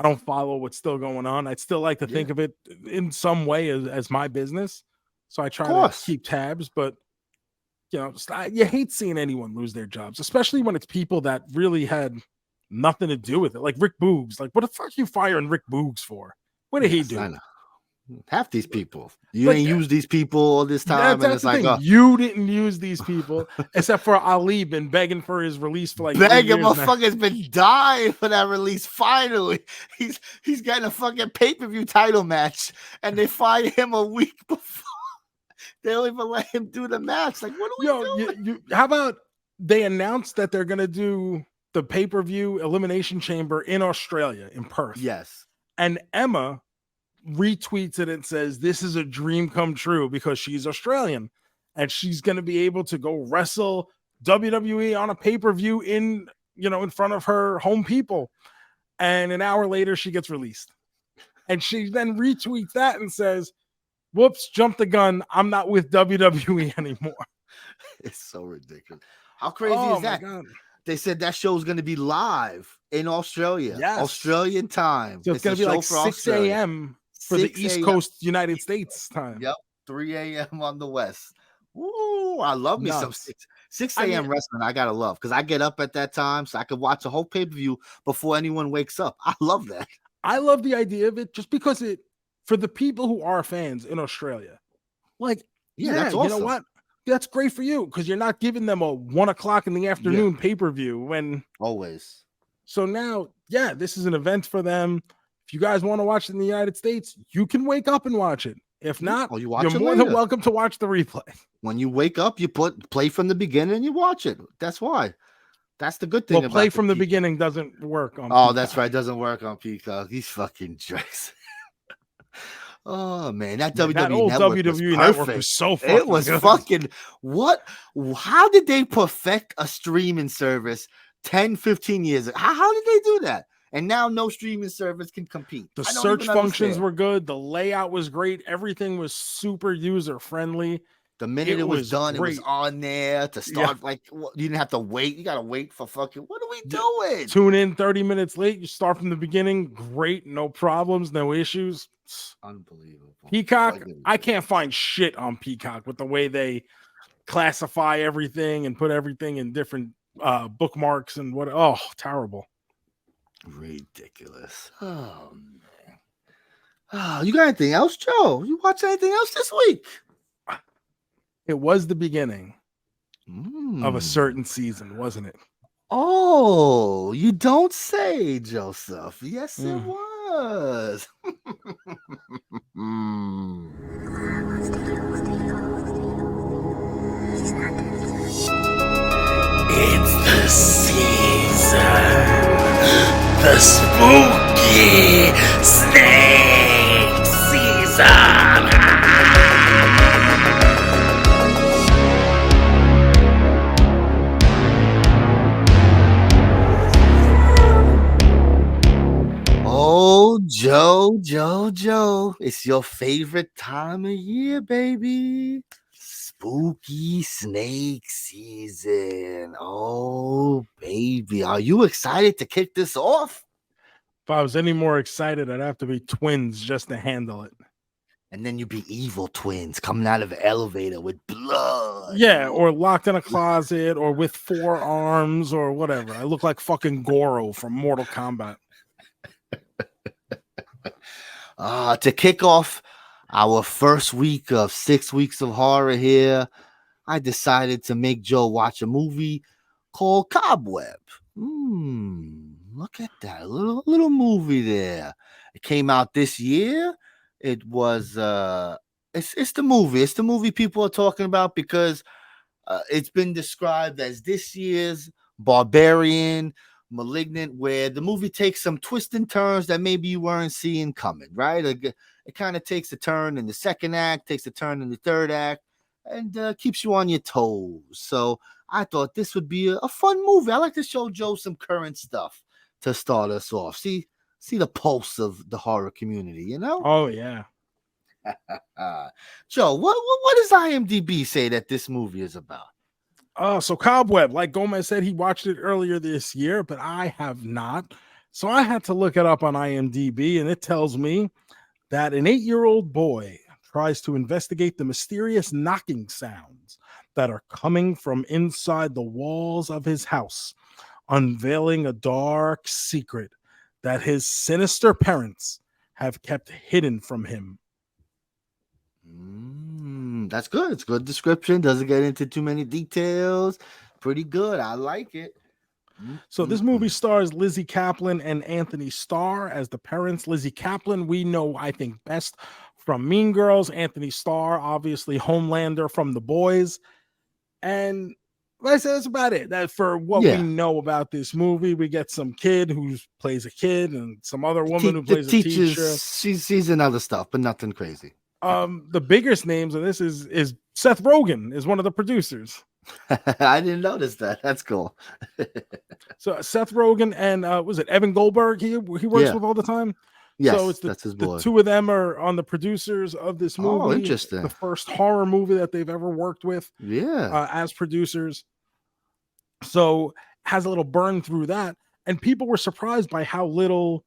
I don't follow what's still going on. I'd still like to think of it in some way as my business. So I try to keep tabs, but you hate seeing anyone lose their jobs, especially when it's people that really had nothing to do with it. Like Rick Boogs. Like, what the fuck are you firing Rick Boogs for? What did he do? Half these people. You ain't used these people all this time. And it's like, you didn't use these people, except for Ali been begging for his release for like begging. Motherfucker's been dying for that release. Finally, he's getting a fucking pay-per-view title match, and they fire him a week before. They don't even let him do the match. Like, what are we doing? How about they announced that they're gonna do the pay-per-view Elimination Chamber in Australia, in Perth? Yes. And Emma retweets it and says this is a dream come true because she's Australian and she's going to be able to go wrestle WWE on a pay-per-view in front of her home people. And an hour later she gets released. And she then retweets that and says, whoops, jumped the gun. I'm not with WWE anymore. It's so ridiculous. How crazy Oh is my that? God. They said that show's going to be live in Australia. Yes. Australian time. So it's going to be a show like for 6 Australia. a.m. for the 6 East a.m. Coast United States time. Yep. 3 a.m. on the West. Ooh, I love me some Nuts. 6 I a.m. mean- wrestling. I gotta love because I get up at that time so I could watch a whole pay-per-view before anyone wakes up. I love that. I love the idea of it just because it, for the people who are fans in Australia, like, Yeah, yeah, that's you know awesome. what? That's great for you because you're not giving them a 1 o'clock in the afternoon pay-per-view when. Always. So now, yeah, this is an event for them. If you guys want to watch it in the United States, you can wake up and watch it. If not, Or you watch you're it more than later. welcome to watch the replay. When you wake up, you play from the beginning and you watch it. That's why. That's the good thing Well, about play from the Peacock. beginning doesn't work on. Oh, that's Peacock. right. Doesn't work on Peacock. These fucking jerks. Oh man, that Yeah, WWE that old network WWE was network perfect. was so fucking It was good. fucking what? How did they perfect a streaming service 10, 15 years ago? How did they do that? And now no streaming service can compete. The I don't search even functions understand. were good. The layout was great. Everything was super user friendly. The minute It it was was done, it was great. on there to start. Like you didn't have to wait. You gotta wait for fucking. What are we doing? Tune in 30 minutes late. You start from the beginning. Great. No problems. No issues. Unbelievable. Peacock, I can't find shit on Peacock with the way they classify everything and put everything in different bookmarks and what. Oh, terrible. Ridiculous. Oh man. Oh, you got anything else, Joe? You watch anything else this week? It was the beginning of a certain season, wasn't it? Oh, you don't say, Joseph. Yes, it was. It's the season. The spooky snake season. Oh, Joe. It's your favorite time of year, baby. Spooky snake season. Oh, baby. Are you excited to kick this off? If I was any more excited, I'd have to be twins just to handle it. And then you'd be evil twins coming out of an elevator with blood. Yeah, or locked in a closet or with 4 arms or whatever. I look like fucking Goro from Mortal Kombat. To kick off our first week of 6 weeks of horror here, I decided to make Joe watch a movie called Cobweb. Look at that little movie there. It came out this year. It was it's the movie. It's the movie people are talking about because it's been described as this year's Barbarian, Malignant, where the movie takes some twists and turns that maybe you weren't seeing coming, right? It kind of takes a turn in the second act, takes a turn in the third act, and keeps you on your toes. So I thought this would be a fun movie. I like to show Joe some current stuff to start us off. See the pulse of the horror community, you know? Oh, yeah. Joe, what does IMDb say that this movie is about? So Cobweb, like Gomez said, he watched it earlier this year, but I have not. So I had to look it up on IMDb, and it tells me that an 8-year-old boy tries to investigate the mysterious knocking sounds that are coming from inside the walls of his house, unveiling a dark secret that his sinister parents have kept hidden from him. That's good. It's a good description. Doesn't get into too many details. Pretty good. I like it. So this movie stars Lizzie Kaplan and Anthony Starr as the parents. Lizzie Kaplan, we know, I think, best from Mean Girls. Anthony Starr, obviously Homelander from The Boys. And like I said, that's about it. That for what we know about this movie, we get some kid who plays a kid and some other woman who plays a teacher. She's in other stuff, but nothing crazy. The biggest names in this is Seth Rogen is one of the producers. I didn't notice that. That's cool. So Seth Rogen and was it Evan Goldberg he works with all the time. Yes, So it's that's his the boy. two of them are on the producers of this movie. Oh, interesting. The first horror movie that they've ever worked with Yeah. as producers. So has a little burn through that. And people were surprised by how little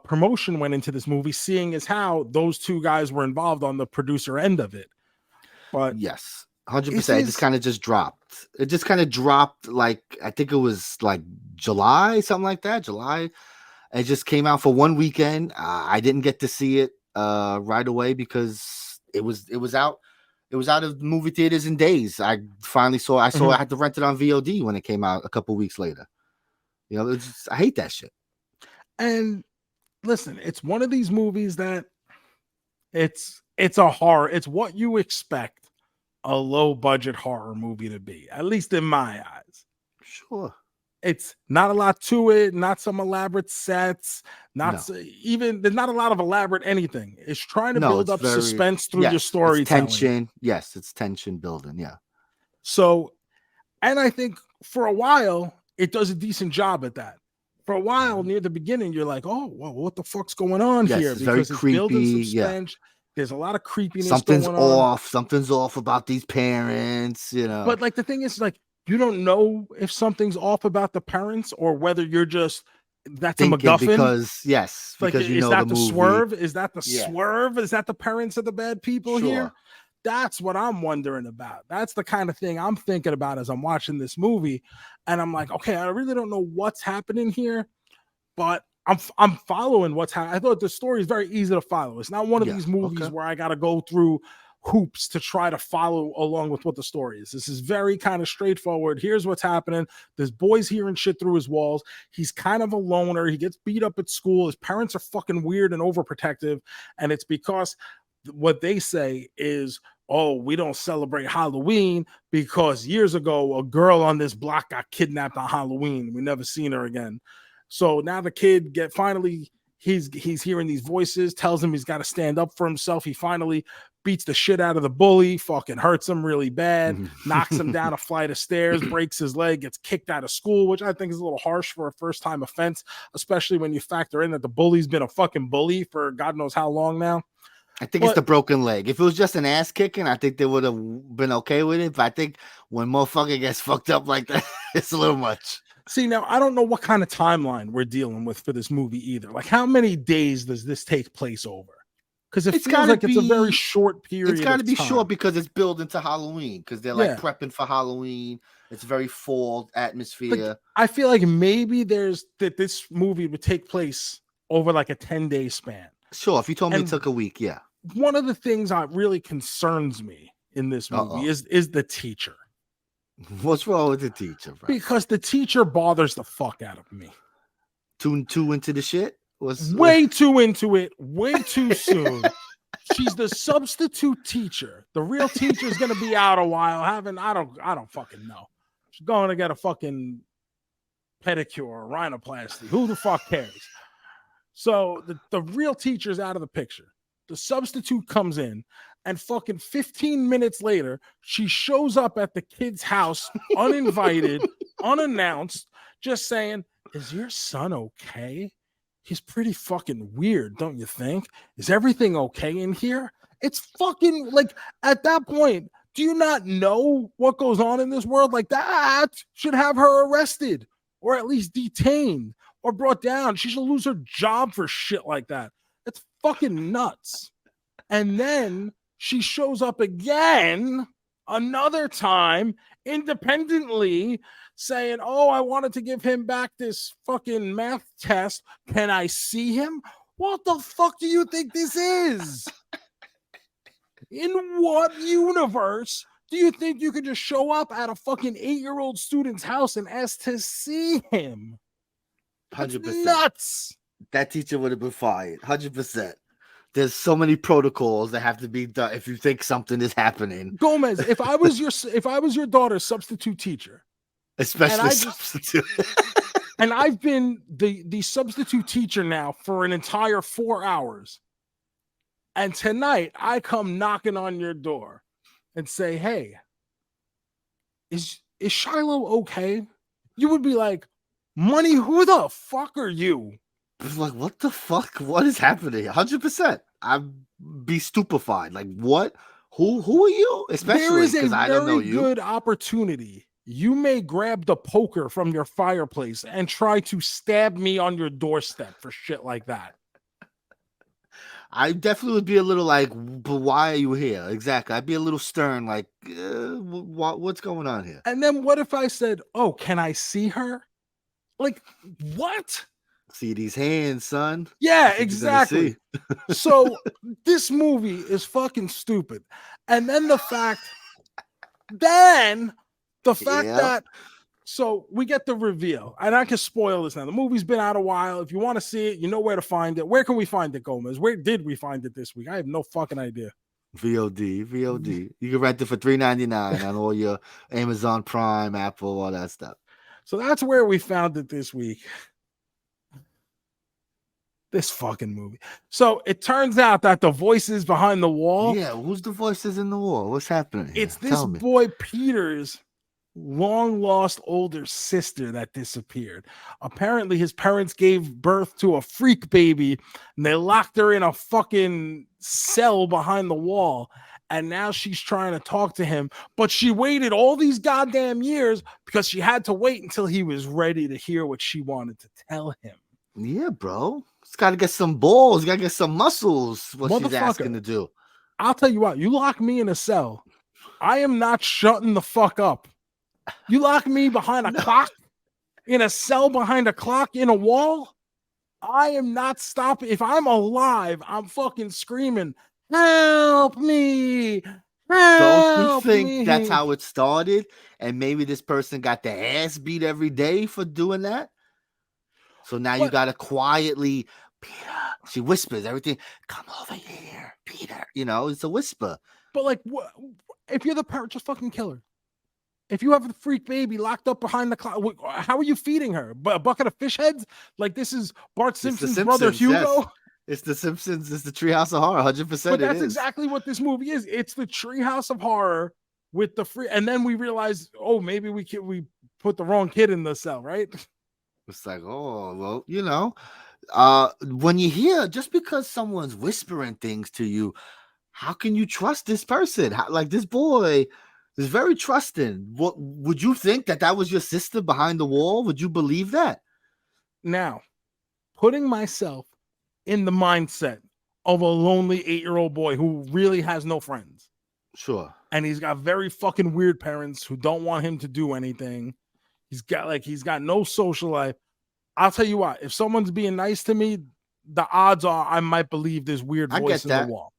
promotion went into this movie, seeing as how those two guys were involved on the producer end of it. But Yes. this 100%. It just is kind of just dropped. It just kind of dropped, like, I think it was like July, something like that. July. It just came out for one weekend. I didn't get to see it right away because it was out. It was out of movie theaters in days. I finally saw. I had to rent it on VOD when it came out a couple weeks later. You know, I hate that shit. And listen, it's one of these movies that it's a horror. It's what you expect a low budget horror movie to be, at least in my eyes. Sure. It's not a lot to it, not some elaborate sets, even there's not a lot of elaborate anything. It's trying to build up suspense through your storytelling. It's tension. Yes, it's tension building. Yeah. So, and I think for a while it does a decent job at that. For a while near the beginning, you're like, oh, well, what the fuck's going on here? It's very creepy. Building suspense. Yeah. There's a lot of creepiness. Something's going on. off. Something's off about these parents, you know. But like the thing is, like, you don't know if something's off about the parents or whether you're just that's thinking a MacGuffin. Because like, you know that the movie. Swerve? Is that the swerve? Is that the parents of the bad people here? That's what I'm wondering about. That's the kind of thing I'm thinking about as I'm watching this movie. And I'm like, okay, I really don't know what's happening here, but I'm following what's happening. I thought the story is very easy to follow. It's not one of these movies where I got to go through hoops to try to follow along with what the story is. This is very kind of straightforward. Here's what's happening. This boy's hearing shit through his walls. He's kind of a loner. He gets beat up at school. His parents are fucking weird and overprotective. And it's because what they say is, oh, we don't celebrate Halloween because years ago, a girl on this block got kidnapped on Halloween. We never seen her again. So now the kid he's hearing these voices, tells him he's got to stand up for himself. He finally beats the shit out of the bully, fucking hurts him really bad, knocks him down a flight of stairs, breaks his leg, gets kicked out of school, which I think is a little harsh for a first-time offense, especially when you factor in that the bully's been a fucking bully for God knows how long now. I think it's the broken leg. If it was just an ass kicking, I think they would have been okay with it. But I think when motherfucker gets fucked up like that, it's a little much. See, now I don't know what kind of timeline we're dealing with for this movie either. Like, how many days does this take place over? Because it feels like it's a very short period. It's got to be short because it's building to Halloween. Because they're like prepping for Halloween. It's very fall atmosphere. But I feel like maybe this movie would take place over like a 10-day span. Sure, if you told me it took a week, yeah. One of the things that really concerns me in this movie is the teacher. What's wrong with the teacher, bro? Because the teacher bothers the fuck out of me. Too into the shit? Way too into it, way too soon. She's the substitute teacher. The real teacher is going to be out a while. I don't fucking know. She's going to get a fucking pedicure or rhinoplasty. Who the fuck cares? So the real teacher's out of the picture. The substitute comes in, and fucking 15 minutes later, she shows up at the kid's house, uninvited, unannounced, just saying, "Is your son okay? He's pretty fucking weird, don't you think? Is everything okay in here?" It's fucking like, at that point, do you not know what goes on in this world? Like, that should have her arrested or at least detained or brought down. She should lose her job for shit like that. It's fucking nuts. And then she shows up again another time independently saying, "Oh, I wanted to give him back this fucking math test. Can I see him?" What the fuck do you think this is? In what universe do you think you could just show up at a fucking 8-year-old student's house and ask to see him? 100%. Nuts. That teacher would have been fired. 100%. There's so many protocols that have to be done if you think something is happening. JoeMeZ, if I was your daughter's substitute teacher, especially substitute, and I've been the substitute teacher now for an entire 4 hours, and tonight I come knocking on your door and say, "Hey, is Shiloh okay?" You would be like, "Money, who the fuck are you? It's like, what the fuck? What is happening? 100%. I'd be stupefied. Like, what? Who are you? There Especially is a because I don't know very you. good opportunity. You may grab the poker from your fireplace and try to stab me on your doorstep for shit like that. I definitely would be a little like, but why are you here? Exactly. I'd be a little stern, like, what's going on here? And then what if I said, "Oh, can I see her?" Like, what? See these hands, son. Yeah, That's what you're gonna see. exactly. So this movie is fucking stupid. And then the fact Yeah. that so we get the reveal, and I can spoil this now. The movie's been out a while. If you want to see it, you know where to find it. Where can we find it, Gomez? Where did we find it this week? I have no fucking idea. VOD. You can rent it for $3.99 on all your Amazon Prime, Apple, all that stuff. So that's where we found it this week. This fucking movie. So it turns out that the voices behind the wall, Yeah, who's the voices in the wall? What's happening here? it's this Tell me. boy Peter's long lost older sister that disappeared. Apparently, his parents gave birth to a freak baby and they locked her in a fucking cell behind the wall. And now she's trying to talk to him, but she waited all these goddamn years because she had to wait until he was ready to hear what she wanted to tell him. Yeah, bro. It's got to get some balls. Got to get some muscles. What she's Motherfucker. asking to do. I'll tell you what, you lock me in a cell, I am not shutting the fuck up. You lock me behind a clock, in a cell behind a clock, in a wall, I am not stopping. If I'm alive, I'm fucking screaming, help me. Don't you Help think me. that's how it started? And maybe this person got their ass beat every day for doing that? So now you But- got to quietly, Peter, she whispers everything, come over here, Peter. You know, it's a whisper. But like, if you're the parent, just fucking kill her. If you have a freak baby locked up behind the clock, how are you feeding her? A bucket of fish heads? Like this is Bart It's the Simpson's brother Simpsons, Hugo? yes. It's the Simpsons. It's the Treehouse of Horror. 100%. But that's it is. exactly what this movie is. It's the Treehouse of Horror with the free, and then we realize, oh, maybe we put the wrong kid in the cell, right? It's like, oh, well, you know, when you hear, just because someone's whispering things to you, how can you trust this person? Like this boy is very trusting. What would you think that was your sister behind the wall? Would you believe that? Now, putting myself in the mindset of a lonely 8-year-old boy who really has no friends. Sure. And he's got very fucking weird parents who don't want him to do anything. He's got no social life. I'll tell you what, if someone's being nice to me, the odds are I might believe this weird voice in the wall.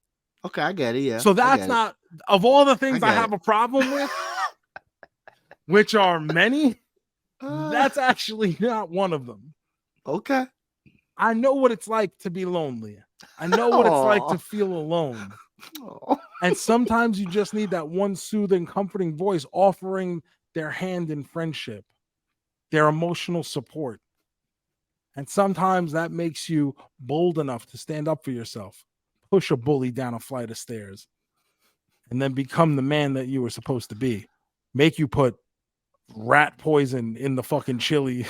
Okay, I get it. Yeah. So that's not, of all the things I have a problem with, which are many, that's actually not one of them. Okay. I know what it's like to be lonely. I know what it's like to feel alone. And sometimes you just need that one soothing, comforting voice offering their hand in friendship, their emotional support. And sometimes that makes you bold enough to stand up for yourself, push a bully down a flight of stairs, and then become the man that you were supposed to be. Make you put rat poison in the fucking chili.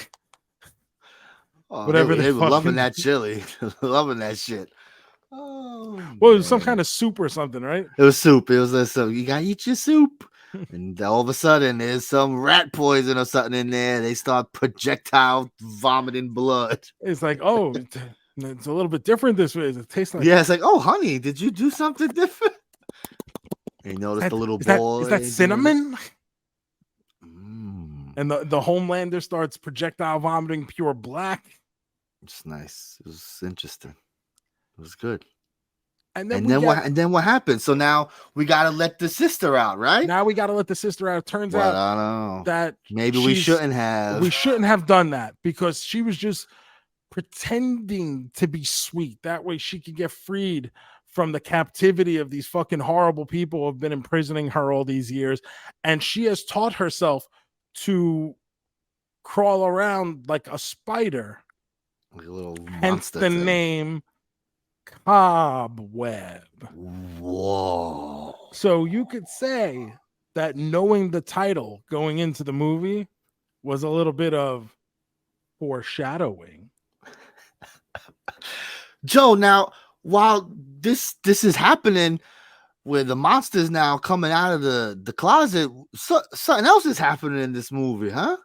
Whatever they were loving that chili, loving that shit. Oh, well, it was some kind of soup or something, right? It was soup. It was so you gotta eat your soup. And all of a sudden, there's some rat poison or something in there. They start projectile vomiting blood. It's like, oh, it's a little bit different this way. It tastes like, yeah, it's like, oh, honey, did you do something different? And you notice the little boy. Is that cinnamon? And the Homelander starts projectile vomiting pure black. It's nice. It was interesting. It was good. And then what happened? So now we gotta let the sister out, right? Now we gotta let the sister out. It turns out I don't know. that maybe we shouldn't have. We shouldn't have done that because she was just pretending to be sweet. That way she could get freed from the captivity of these fucking horrible people who have been imprisoning her all these years. And she has taught herself to crawl around like a spider. Like a little hence the name Cobweb. Whoa. So you could say that knowing the title going into the movie was a little bit of foreshadowing. Joe, now while this is happening, where the monster's now coming out of the closet, something else is happening in this movie, huh?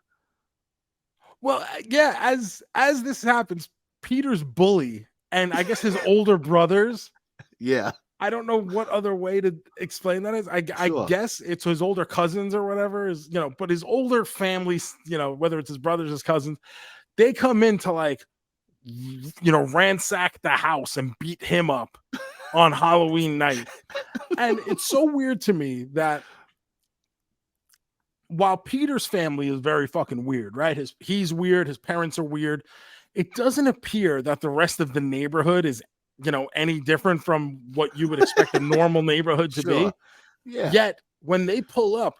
Well, yeah, as this happens, Peter's bully and I guess his older brothers. Yeah, I don't know what other way to explain that is. I sure. guess it's his older cousins or whatever is, but his older families, whether it's his brothers, his cousins, they come in to like, ransack the house and beat him up on Halloween night. And it's so weird to me that while Peter's family is very fucking weird, right? He's weird, his parents are weird. It doesn't appear that the rest of the neighborhood is, any different from what you would expect a normal neighborhood to Sure. be. Yeah. Yet when they pull up,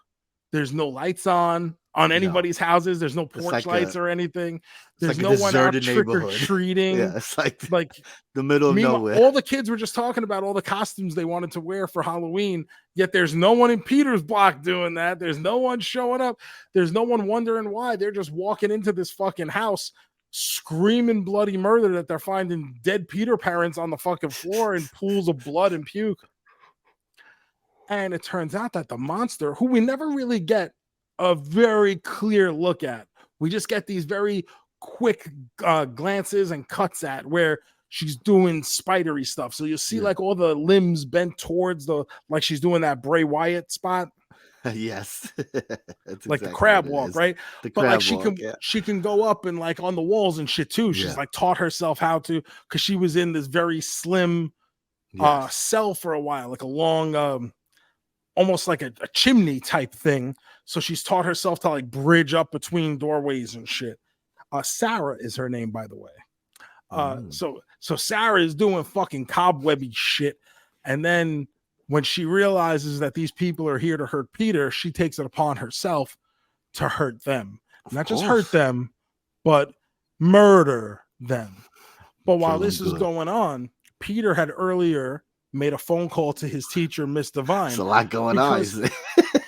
there's no lights on anybody's houses. There's no porch like lights or anything. There's like no one out deserted trick or neighborhood. treating. Yeah, it's like the middle of meanwhile, nowhere. all the kids were just talking about all the costumes they wanted to wear for Halloween. Yet there's no one in Peter's block doing that. There's no one showing up. There's no one wondering why. They're just walking into this fucking house screaming bloody murder that they're finding dead Peter parents on the fucking floor in pools of blood and puke. And it turns out that the monster, who we never really get a very clear look at, we just get these very quick glances and cuts at where she's doing spidery stuff. So you'll see like all the limbs bent towards like she's doing that Bray Wyatt spot. Yes. That's like exactly the crab walk, right? But like she can go up and like on the walls and shit too. She's like taught herself how to, because she was in this very slim cell for a while, like a long almost like a chimney type thing. So she's taught herself to like bridge up between doorways and shit. Sarah is her name, by the way. So Sarah is doing fucking cobwebby shit. And then when she realizes that these people are here to hurt Peter, she takes it upon herself to hurt them. Not just hurt them, but murder them. But while this is going on, Peter had earlier made a phone call to his teacher, Miss Divine. There's a lot going on.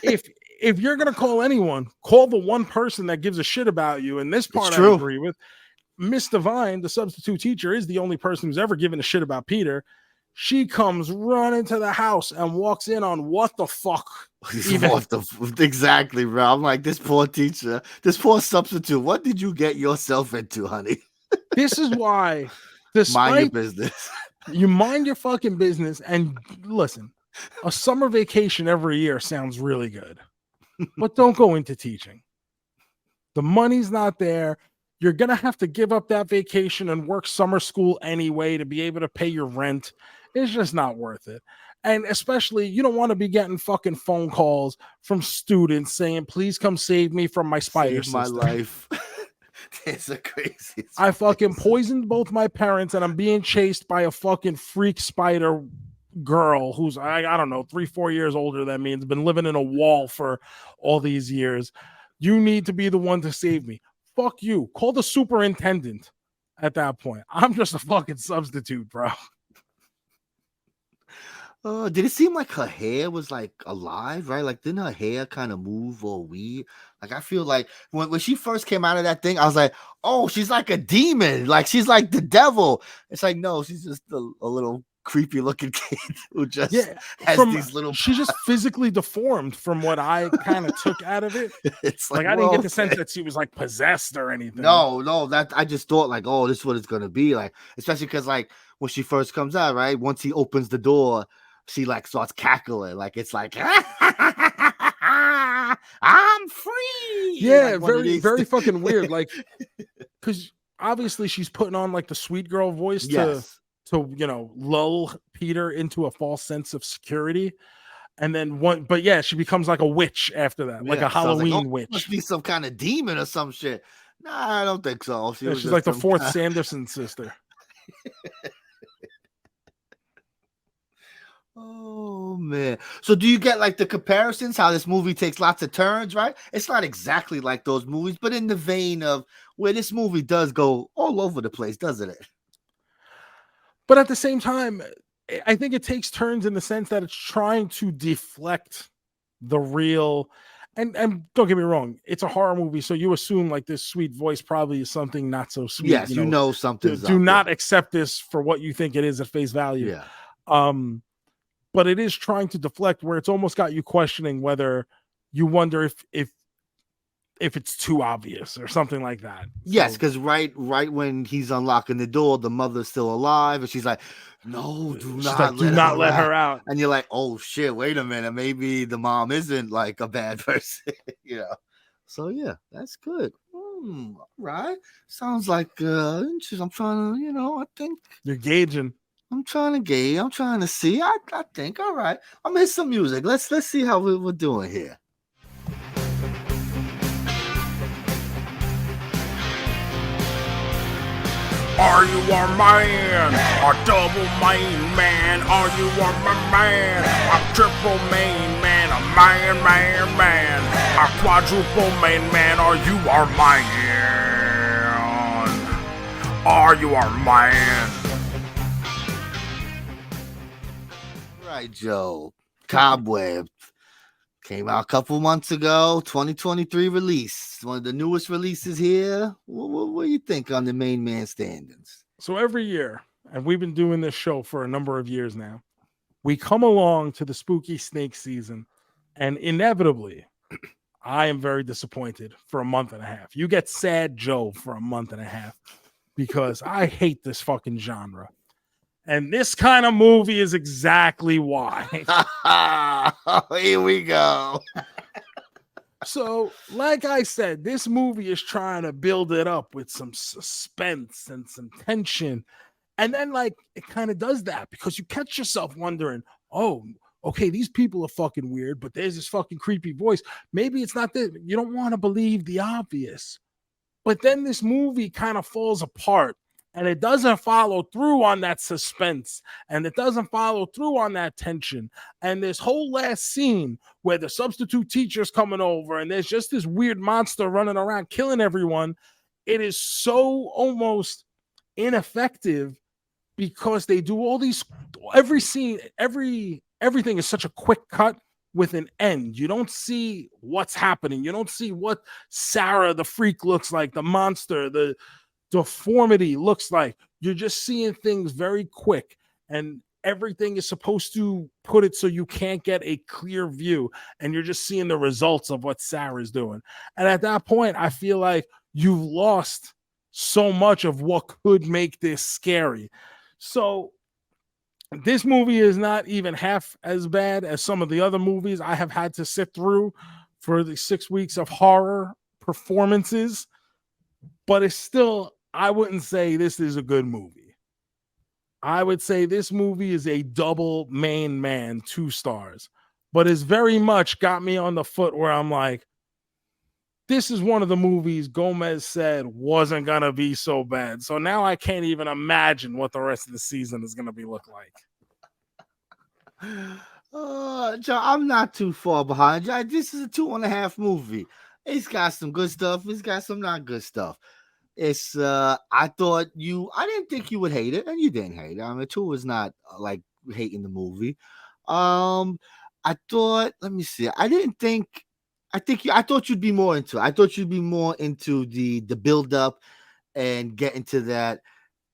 if you're gonna call anyone, call the one person that gives a shit about you. And this part I agree with. Miss Divine, the substitute teacher, is the only person who's ever given a shit about Peter. She comes running to the house and walks in on what the fuck. Exactly, bro. I'm like, this poor teacher, this poor substitute. What did you get yourself into, honey? This is why. Mind your business. You mind your fucking business and listen. A summer vacation every year sounds really good, but don't go into teaching. The money's not there. You're going to have to give up that vacation and work summer school anyway to be able to pay your rent. It's just not worth it. And especially, you don't want to be getting fucking phone calls from students saying, please come save me from my spider system. My life. It's a crazy. I fucking poisoned both my parents and I'm being chased by a fucking freak spider girl who's, I don't know, 3-4 years older than me and has been living in a wall for all these years. You need to be the one to save me. Fuck you. Call the superintendent at that point. I'm just a fucking substitute, bro. Did it seem like her hair was like alive, right? Like, didn't her hair kind of move or weird? Like, I feel like when she first came out of that thing, I was like, oh, she's like a demon. Like, she's like the devil. It's like, no, she's just a little creepy looking kid who just has these little. She's just physically deformed from what I kind of took out of it. It's like I didn't get the sense that she was like possessed or anything. No, that I just thought like, oh, this is what it's gonna be like, especially because like when she first comes out, right? Once he opens the door, she like starts cackling, like it's like I'm free. Yeah, like very fucking weird. Like, because obviously she's putting on like the sweet girl voice to lull Peter into a false sense of security. And then she becomes like a witch after that, like a Halloween witch. Must be some kind of demon or some shit. Nah, I don't think so. She's like the fourth Sanderson sister. Oh man. So do you get like the comparisons, how this movie takes lots of turns, right? It's not exactly like those movies, but in the vein of where this movie does go all over the place, doesn't it? But at the same time, I think it takes turns in the sense that it's trying to deflect the real And don't get me wrong, it's a horror movie, so you assume like this sweet voice probably is something not so sweet. Yes, you know something's do up. not accept this for what you think it is at face value. Yeah. But it is trying to deflect where it's almost got you questioning whether you wonder if it's too obvious or something like that. Yes, because right when he's unlocking the door, the mother's still alive, and she's like, "No, do not let her out." And you're like, "Oh shit, wait a minute, maybe the mom isn't like a bad person," you know. So yeah, that's good. All right, sounds like interesting. I'm trying to, I think you're gauging. I'm trying to gauge. I'm trying to see. I think. All right, I'm gonna hit some music. Let's see how we're doing here. Are you a man? A double main man? Are you a man? A triple main man? A man? A quadruple main man? Are you our man? Are you our man? Right, Joe. Cobweb came out a couple months ago. 2023 release. One of the newest releases here. What do you think on the main man standings? So every year, and we've been doing this show for a number of years now, we come along to the spooky snake season, and inevitably, I am very disappointed for a month and a half. You get sad Joe for a month and a half because I hate this fucking genre. And this kind of movie is exactly why. Here we go. So, like I said, this movie is trying to build it up with some suspense and some tension. And then, like, it kind of does that because you catch yourself wondering, oh, okay, these people are fucking weird, but there's this fucking creepy voice. Maybe it's not that you don't want to believe the obvious. But then this movie kind of falls apart. And it doesn't follow through on that suspense. And it doesn't follow through on that tension. And this whole last scene where the substitute teacher's coming over and there's just this weird monster running around killing everyone. It is so almost ineffective because they do all these, every scene, everything is such a quick cut with an end. You don't see what's happening. You don't see what Sarah the freak looks like, the monster, the deformity looks like. You're just seeing things very quick, and everything is supposed to put it so you can't get a clear view, and you're just seeing the results of what Sarah's doing. And at that point, I feel like you've lost so much of what could make this scary. So this movie is not even half as bad as some of the other movies I have had to sit through for the 6 weeks of horror performances, but it's still, I wouldn't say this is a good movie. I would say this movie is a double main man, 2 stars, but it's very much got me on the foot where I'm like, this is one of the movies JoeMeZ said wasn't going to be so bad. So now I can't even imagine what the rest of the season is going to be look like. Joe, I'm not too far behind. This is a 2.5 movie. It's got some good stuff. It's got some not good stuff. It's I didn't think you would hate it, and you didn't hate it. I mean, 2 is not like hating the movie. I thought, let me see. I thought you'd be more into it. I thought you'd be more into the build up and get into that.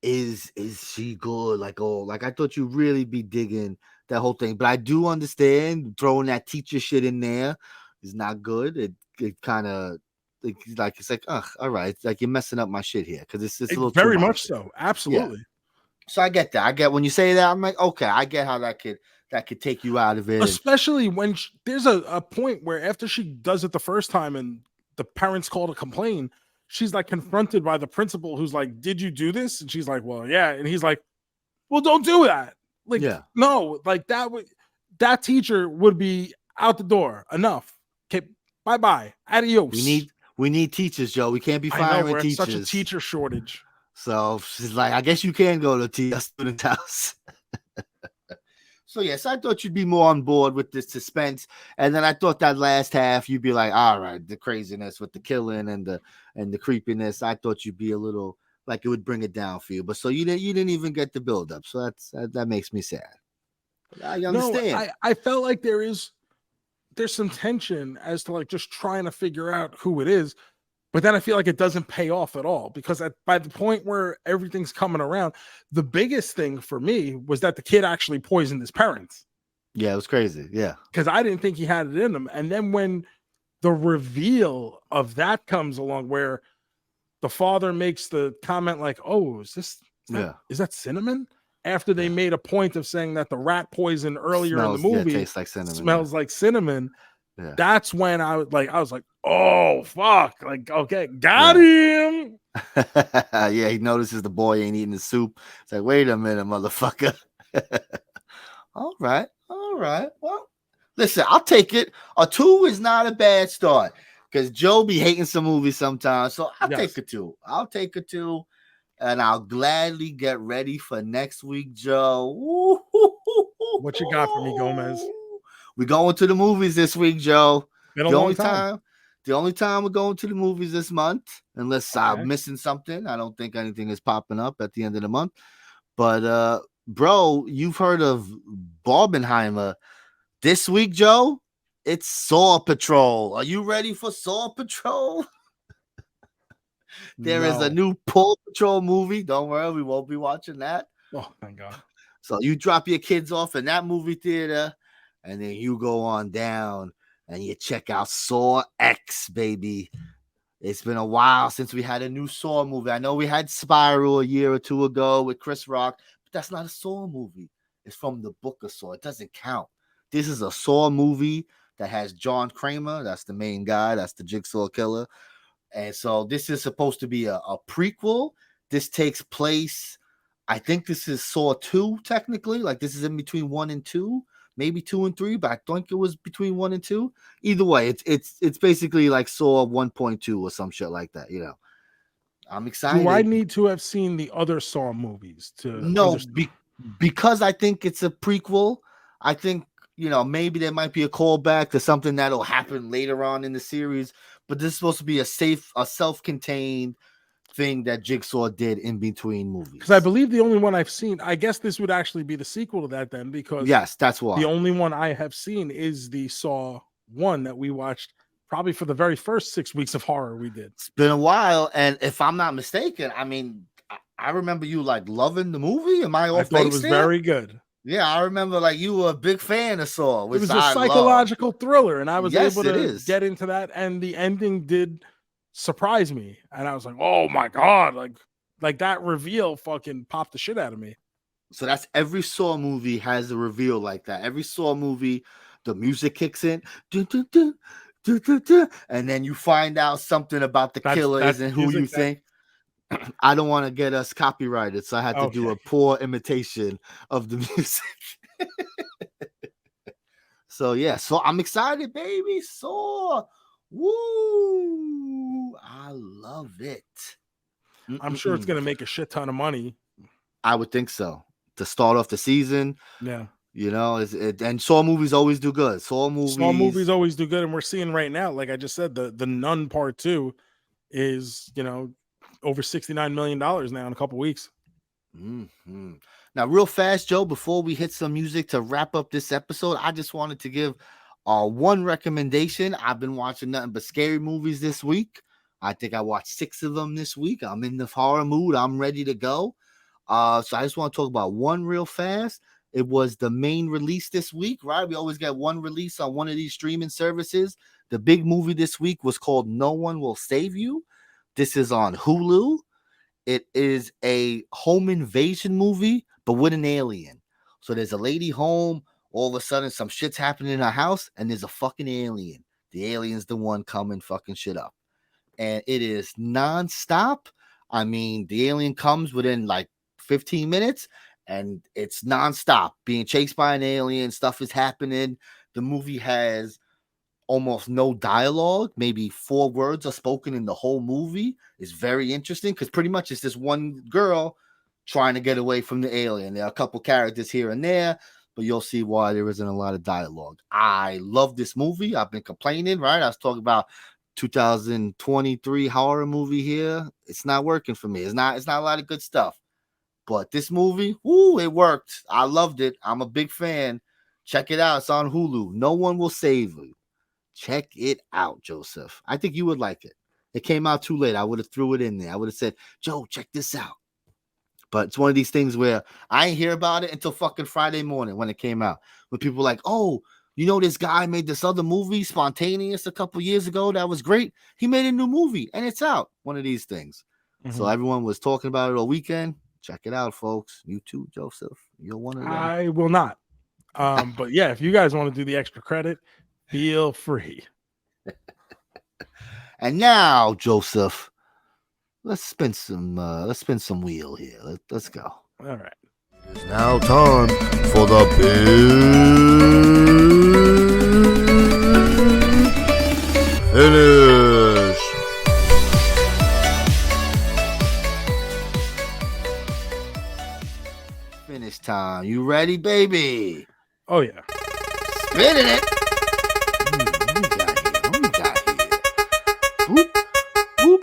Is she good? Like I thought you'd really be digging that whole thing. But I do understand throwing that teacher shit in there is not good. It kind of it's like, all right, it's like you're messing up my shit here because it's a little very too much so. Absolutely. Yeah. So I get that. I get when you say that, I'm like, okay, I get how that could take you out of it. Especially when there's a point where after she does it the first time and the parents call to complain, she's like confronted by the principal who's like, did you do this? And she's like, well, yeah. And he's like, well, don't do that. Like, no, like that teacher would be out the door. Enough. Okay, bye-bye. Adios. We need teachers, Joe. We can't be firing teachers. Such a teacher shortage. So she's like, I guess you can go to a student's house. So yes, I thought you'd be more on board with the suspense, and then I thought that last half you'd be like, all right, the craziness with the killing and the creepiness. I thought you'd be a little like it would bring it down for you, but so you didn't even get the build up. So that makes me sad. I understand. No, I felt like there's there's some tension as to like just trying to figure out who it is. But then I feel like it doesn't pay off at all because by the point where everything's coming around, the biggest thing for me was that the kid actually poisoned his parents. Yeah, it was crazy. Yeah. Because I didn't think he had it in him. And then when the reveal of that comes along where the father makes the comment like, oh, is that cinnamon? After they made a point of saying that the rat poison earlier in the movie tastes like cinnamon, smells like cinnamon. Yeah. That's when I was like, oh fuck, like okay, got him. Yeah, he notices the boy ain't eating the soup. It's like, wait a minute, motherfucker. All right. Well, listen, I'll take it. A 2 is not a bad start because Joe be hating some movies sometimes. So I'll take a 2. I'll take a 2. And I'll gladly get ready for next week, Joe. What you got for me, JoeMeZ? We're going to the movies this week, Joe. Been a long time. The only time we're going to the movies this month, unless I'm missing something. I don't think anything is popping up at the end of the month. But bro, you've heard of Barbenheimer. This week, Joe, it's Saw Patrol. Are you ready for Saw Patrol? There is a new Paw Patrol movie. Don't worry, we won't be watching that. Oh, thank God. So you drop your kids off in that movie theater, and then you go on down and you check out Saw X, baby. It's been a while since we had a new Saw movie. I know we had Spiral a year or two ago with Chris Rock, but that's not a Saw movie. It's from the book of Saw. It doesn't count. This is a Saw movie that has John Kramer. That's the main guy. That's the Jigsaw killer. And so this is supposed to be a prequel. This takes place, I think this is Saw 2, technically. Like this is in between 1 and 2, maybe 2 and 3, but I think it was between 1 and 2. Either way, it's basically like Saw 1.2 or some shit like that, you know. I'm excited. Do I need to have seen the other Saw movies to because I think it's a prequel. I think, you know, maybe there might be a callback to something that'll happen later on in the series. But this is supposed to be a self-contained thing that Jigsaw did in between movies. Because I believe the only one I've seen, I guess this would actually be the sequel to that then, because yes, that's why. The only one I have seen is the Saw 1 that we watched probably for the very first 6 weeks of horror we did. It's been a while, and if I'm not mistaken, I mean, I remember you like loving the movie. Am I off base? I thought it was very good. Yeah, I remember like you were a big fan of Saw. It was a psychological thriller, and I was able to get into that, and the ending did surprise me. And I was like, oh my God, like that reveal fucking popped the shit out of me. So that's every Saw movie has a reveal like that. Every Saw movie, the music kicks in, dun, dun, dun, dun, dun, dun, and then you find out something about the killers and who you think. I don't want to get us copyrighted, so I had to do a poor imitation of the music. So yeah, so I'm excited, baby. Saw, woo! I love it. I'm sure it's gonna make a shit ton of money. I would think so to start off the season. Yeah, you know, and Saw movies always do good. Saw movies always do good, and we're seeing right now, like I just said, the Nun Part 2 is, you know, over $69 million now in a couple weeks. Mm-hmm. Now, real fast, Joe, before we hit some music to wrap up this episode, I just wanted to give one recommendation. I've been watching nothing but scary movies this week. I think I watched 6 of them this week. I'm in the horror mood. I'm ready to go. So I just want to talk about one real fast. It was the main release this week, right? We always get one release on one of these streaming services. The big movie this week was called No One Will Save You. This is on Hulu. It is a home invasion movie, but with an alien. So there's a lady home. All of a sudden, some shit's happening in her house, and there's a fucking alien. The alien's the one coming fucking shit up. And it is nonstop. I mean, the alien comes within like 15 minutes, and it's nonstop. Being chased by an alien, stuff is happening. The movie has almost no dialogue. Maybe 4 words are spoken in the whole movie. It's very interesting because pretty much it's this one girl trying to get away from the alien. There are a couple characters here and there, but you'll see why there isn't a lot of dialogue. I love this movie. I've been complaining, right? I was talking about 2023 horror movie here. It's not working for me. It's not a lot of good stuff. But this movie, it worked. I loved it. I'm a big fan. Check it out. It's on Hulu. No One Will Save You. Check it out, Joseph. I think you would like it. It came out too late. I would have threw it in there. I would have said, Joe, check this out. But it's one of these things where I ain't hear about it until fucking Friday morning when it came out. When people were like, oh, you know, this guy made this other movie, Spontaneous, a couple years ago. That was great. He made a new movie and it's out. One of these things. So everyone was talking about it all weekend. Check it out, folks. You too, Joseph. You're one of them. I will not. But yeah, if you guys want to do the extra credit, feel free. And now, Joseph, let's spin some wheel here. Let's go. All right. It's now time for the big finish. Finish time. You ready, baby? Oh yeah. Spinning it. What we got here? Boop, boop,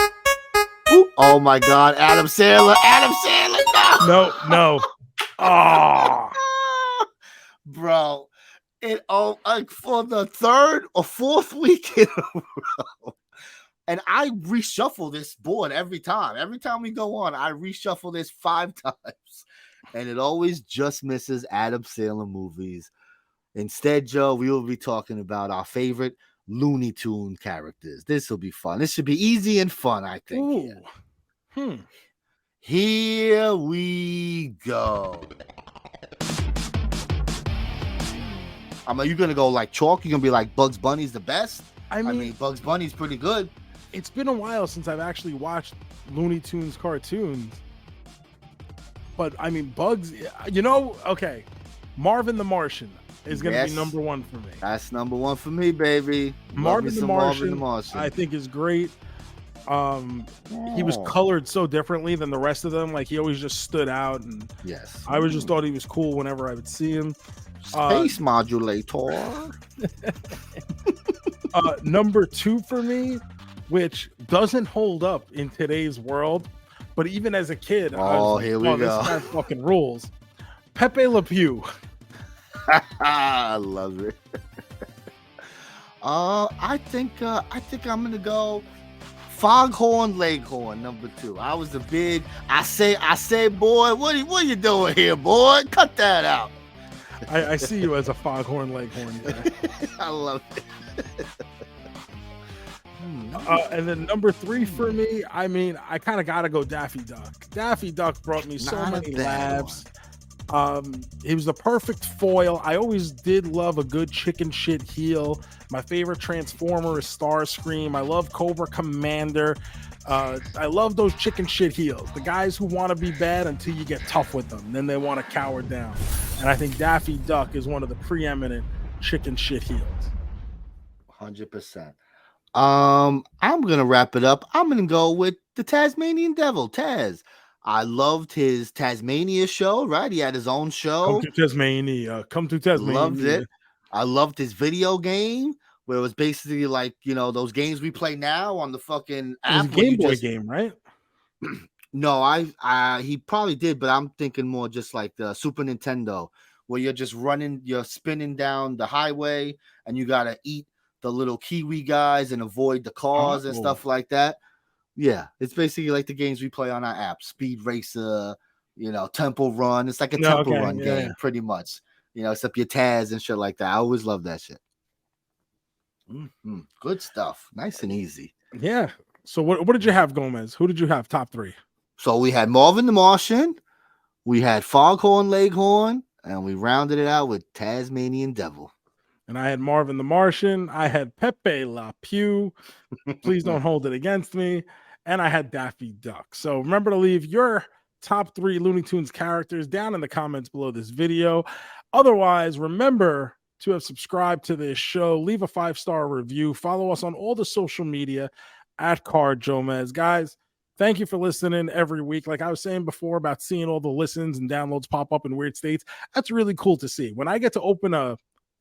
boop. Oh my God, Adam Sandler. Adam Sandler. No. Oh, bro. It like for the third or fourth week in a row. And I reshuffle this board every time. Every time we go on, I reshuffle this 5 times. And it always just misses Adam Sandler movies. Instead, Joe, we will be talking about our favorite Looney Tune characters. This will be fun. This should be easy and fun, I think. ooh. Here we go. Are you going to go like chalk? You're going to be like Bugs Bunny's the best? I mean, Bugs Bunny's pretty good. it's been a while since I've actually watched Looney Tunes cartoons. But I mean, Bugs, okay. Marvin the Martian is going to be number 1 for me. That's number 1 for me, baby. Marvin the Martian, I think is great. He was colored so differently than the rest of them. Like he always just stood out, and yes, I always just thought he was cool whenever I would see him. Space modulator. Number 2 for me, which doesn't hold up in today's world, but even as a kid, here we go. This guy fucking rules. Pepe Le Pew. I love it. I think I'm gonna go Foghorn Leghorn, number 2. I was a big. I say, boy, what are you doing here, boy? Cut that out. I see you as a Foghorn Leghorn guy. I love it. And then number 3 for me, I mean, I kind of gotta go Daffy Duck. Daffy Duck brought me so many laughs. He was the perfect foil. I always did love a good chicken shit heel. My favorite Transformer is Starscream. I love Cobra Commander. I love those chicken shit heels. The guys who want to be bad until you get tough with them. Then they want to cower down. And I think Daffy Duck is one of the preeminent chicken shit heels. 100%. I'm gonna wrap it up. I'm gonna go with the Tasmanian Devil, Taz. I loved his Tasmania show, right? He had his own show. Come to Tasmania. Loved it. I loved his video game where it was basically like, those games we play now on the fucking app. It was a Game Boy game, right? No, he probably did, but I'm thinking more just like the Super Nintendo where you're just you're spinning down the highway and you got to eat the little Kiwi guys and avoid the cars and stuff like that. Yeah, it's basically like the games we play on our app, Speed Racer, Temple Run. It's like a Temple Run game, pretty much. Except your Taz and shit like that. I always love that shit. Good stuff. Nice and easy. Yeah. So what did you have, JoeMeZ? Who did you have top 3? So we had Marvin the Martian, we had Foghorn Leghorn, and we rounded it out with Tasmanian Devil. And I had Marvin the Martian. I had Pepe Le Pew. Please don't hold it against me. And I had Daffy Duck. So remember to leave your top 3 Looney Tunes characters down in the comments below this video. Otherwise, remember to have subscribed to this show. Leave a 5-star review. Follow us on all the social media at JoeMeZ. Guys, thank you for listening every week. Like I was saying before about seeing all the listens and downloads pop up in weird states. That's really cool to see. When I get to open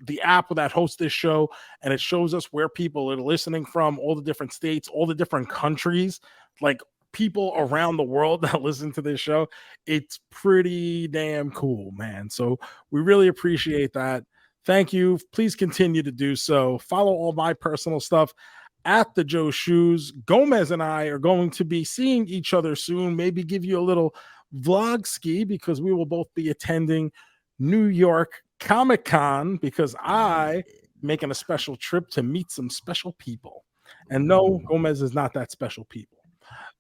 the app that hosts this show and it shows us where people are listening from, all the different states, all the different countries, like people around the world that listen to this show, it's pretty damn cool, man. So we really appreciate that. Thank you. Please continue to do so. Follow all my personal stuff at the Joe Shoes. JoeMeZ and I are going to be seeing each other soon. Maybe give you a little vlog ski because we will both be attending New York Comic-Con because I making a special trip to meet some special people. And no, JoeMeZ is not that special people.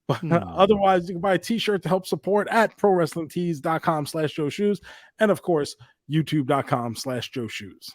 But otherwise, you can buy a t-shirt to help support at prowrestlingtees.com/Joe Shoes. And of course, youtube.com/Joe Shoes.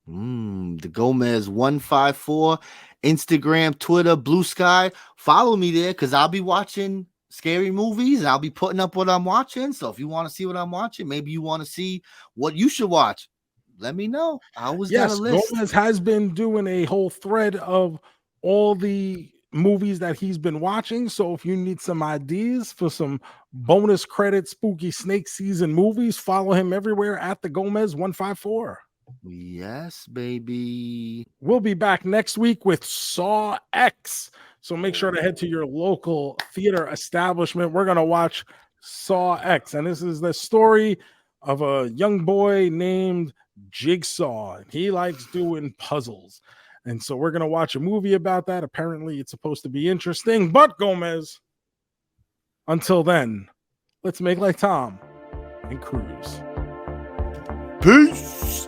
The JoeMeZ 154, Instagram, Twitter, Blue Sky. Follow me there because I'll be watching scary movies and I'll be putting up what I'm watching. So if you want to see what I'm watching, maybe you want to see what you should watch, let me know. I always got a list. JoeMeZ has been doing a whole thread of all the movies that he's been watching. So if you need some ideas for some bonus credit spooky snake season movies, follow him everywhere at the JoeMeZ 154. Yes, baby. We'll be back next week with Saw X. So make sure to head to your local theater establishment. We're going to watch Saw X. And this is the story of a young boy named Jigsaw. He likes doing puzzles. And so we're going to watch a movie about that. Apparently, it's supposed to be interesting. But JoeMeZ, until then, let's make like Tom and cruise. Peace.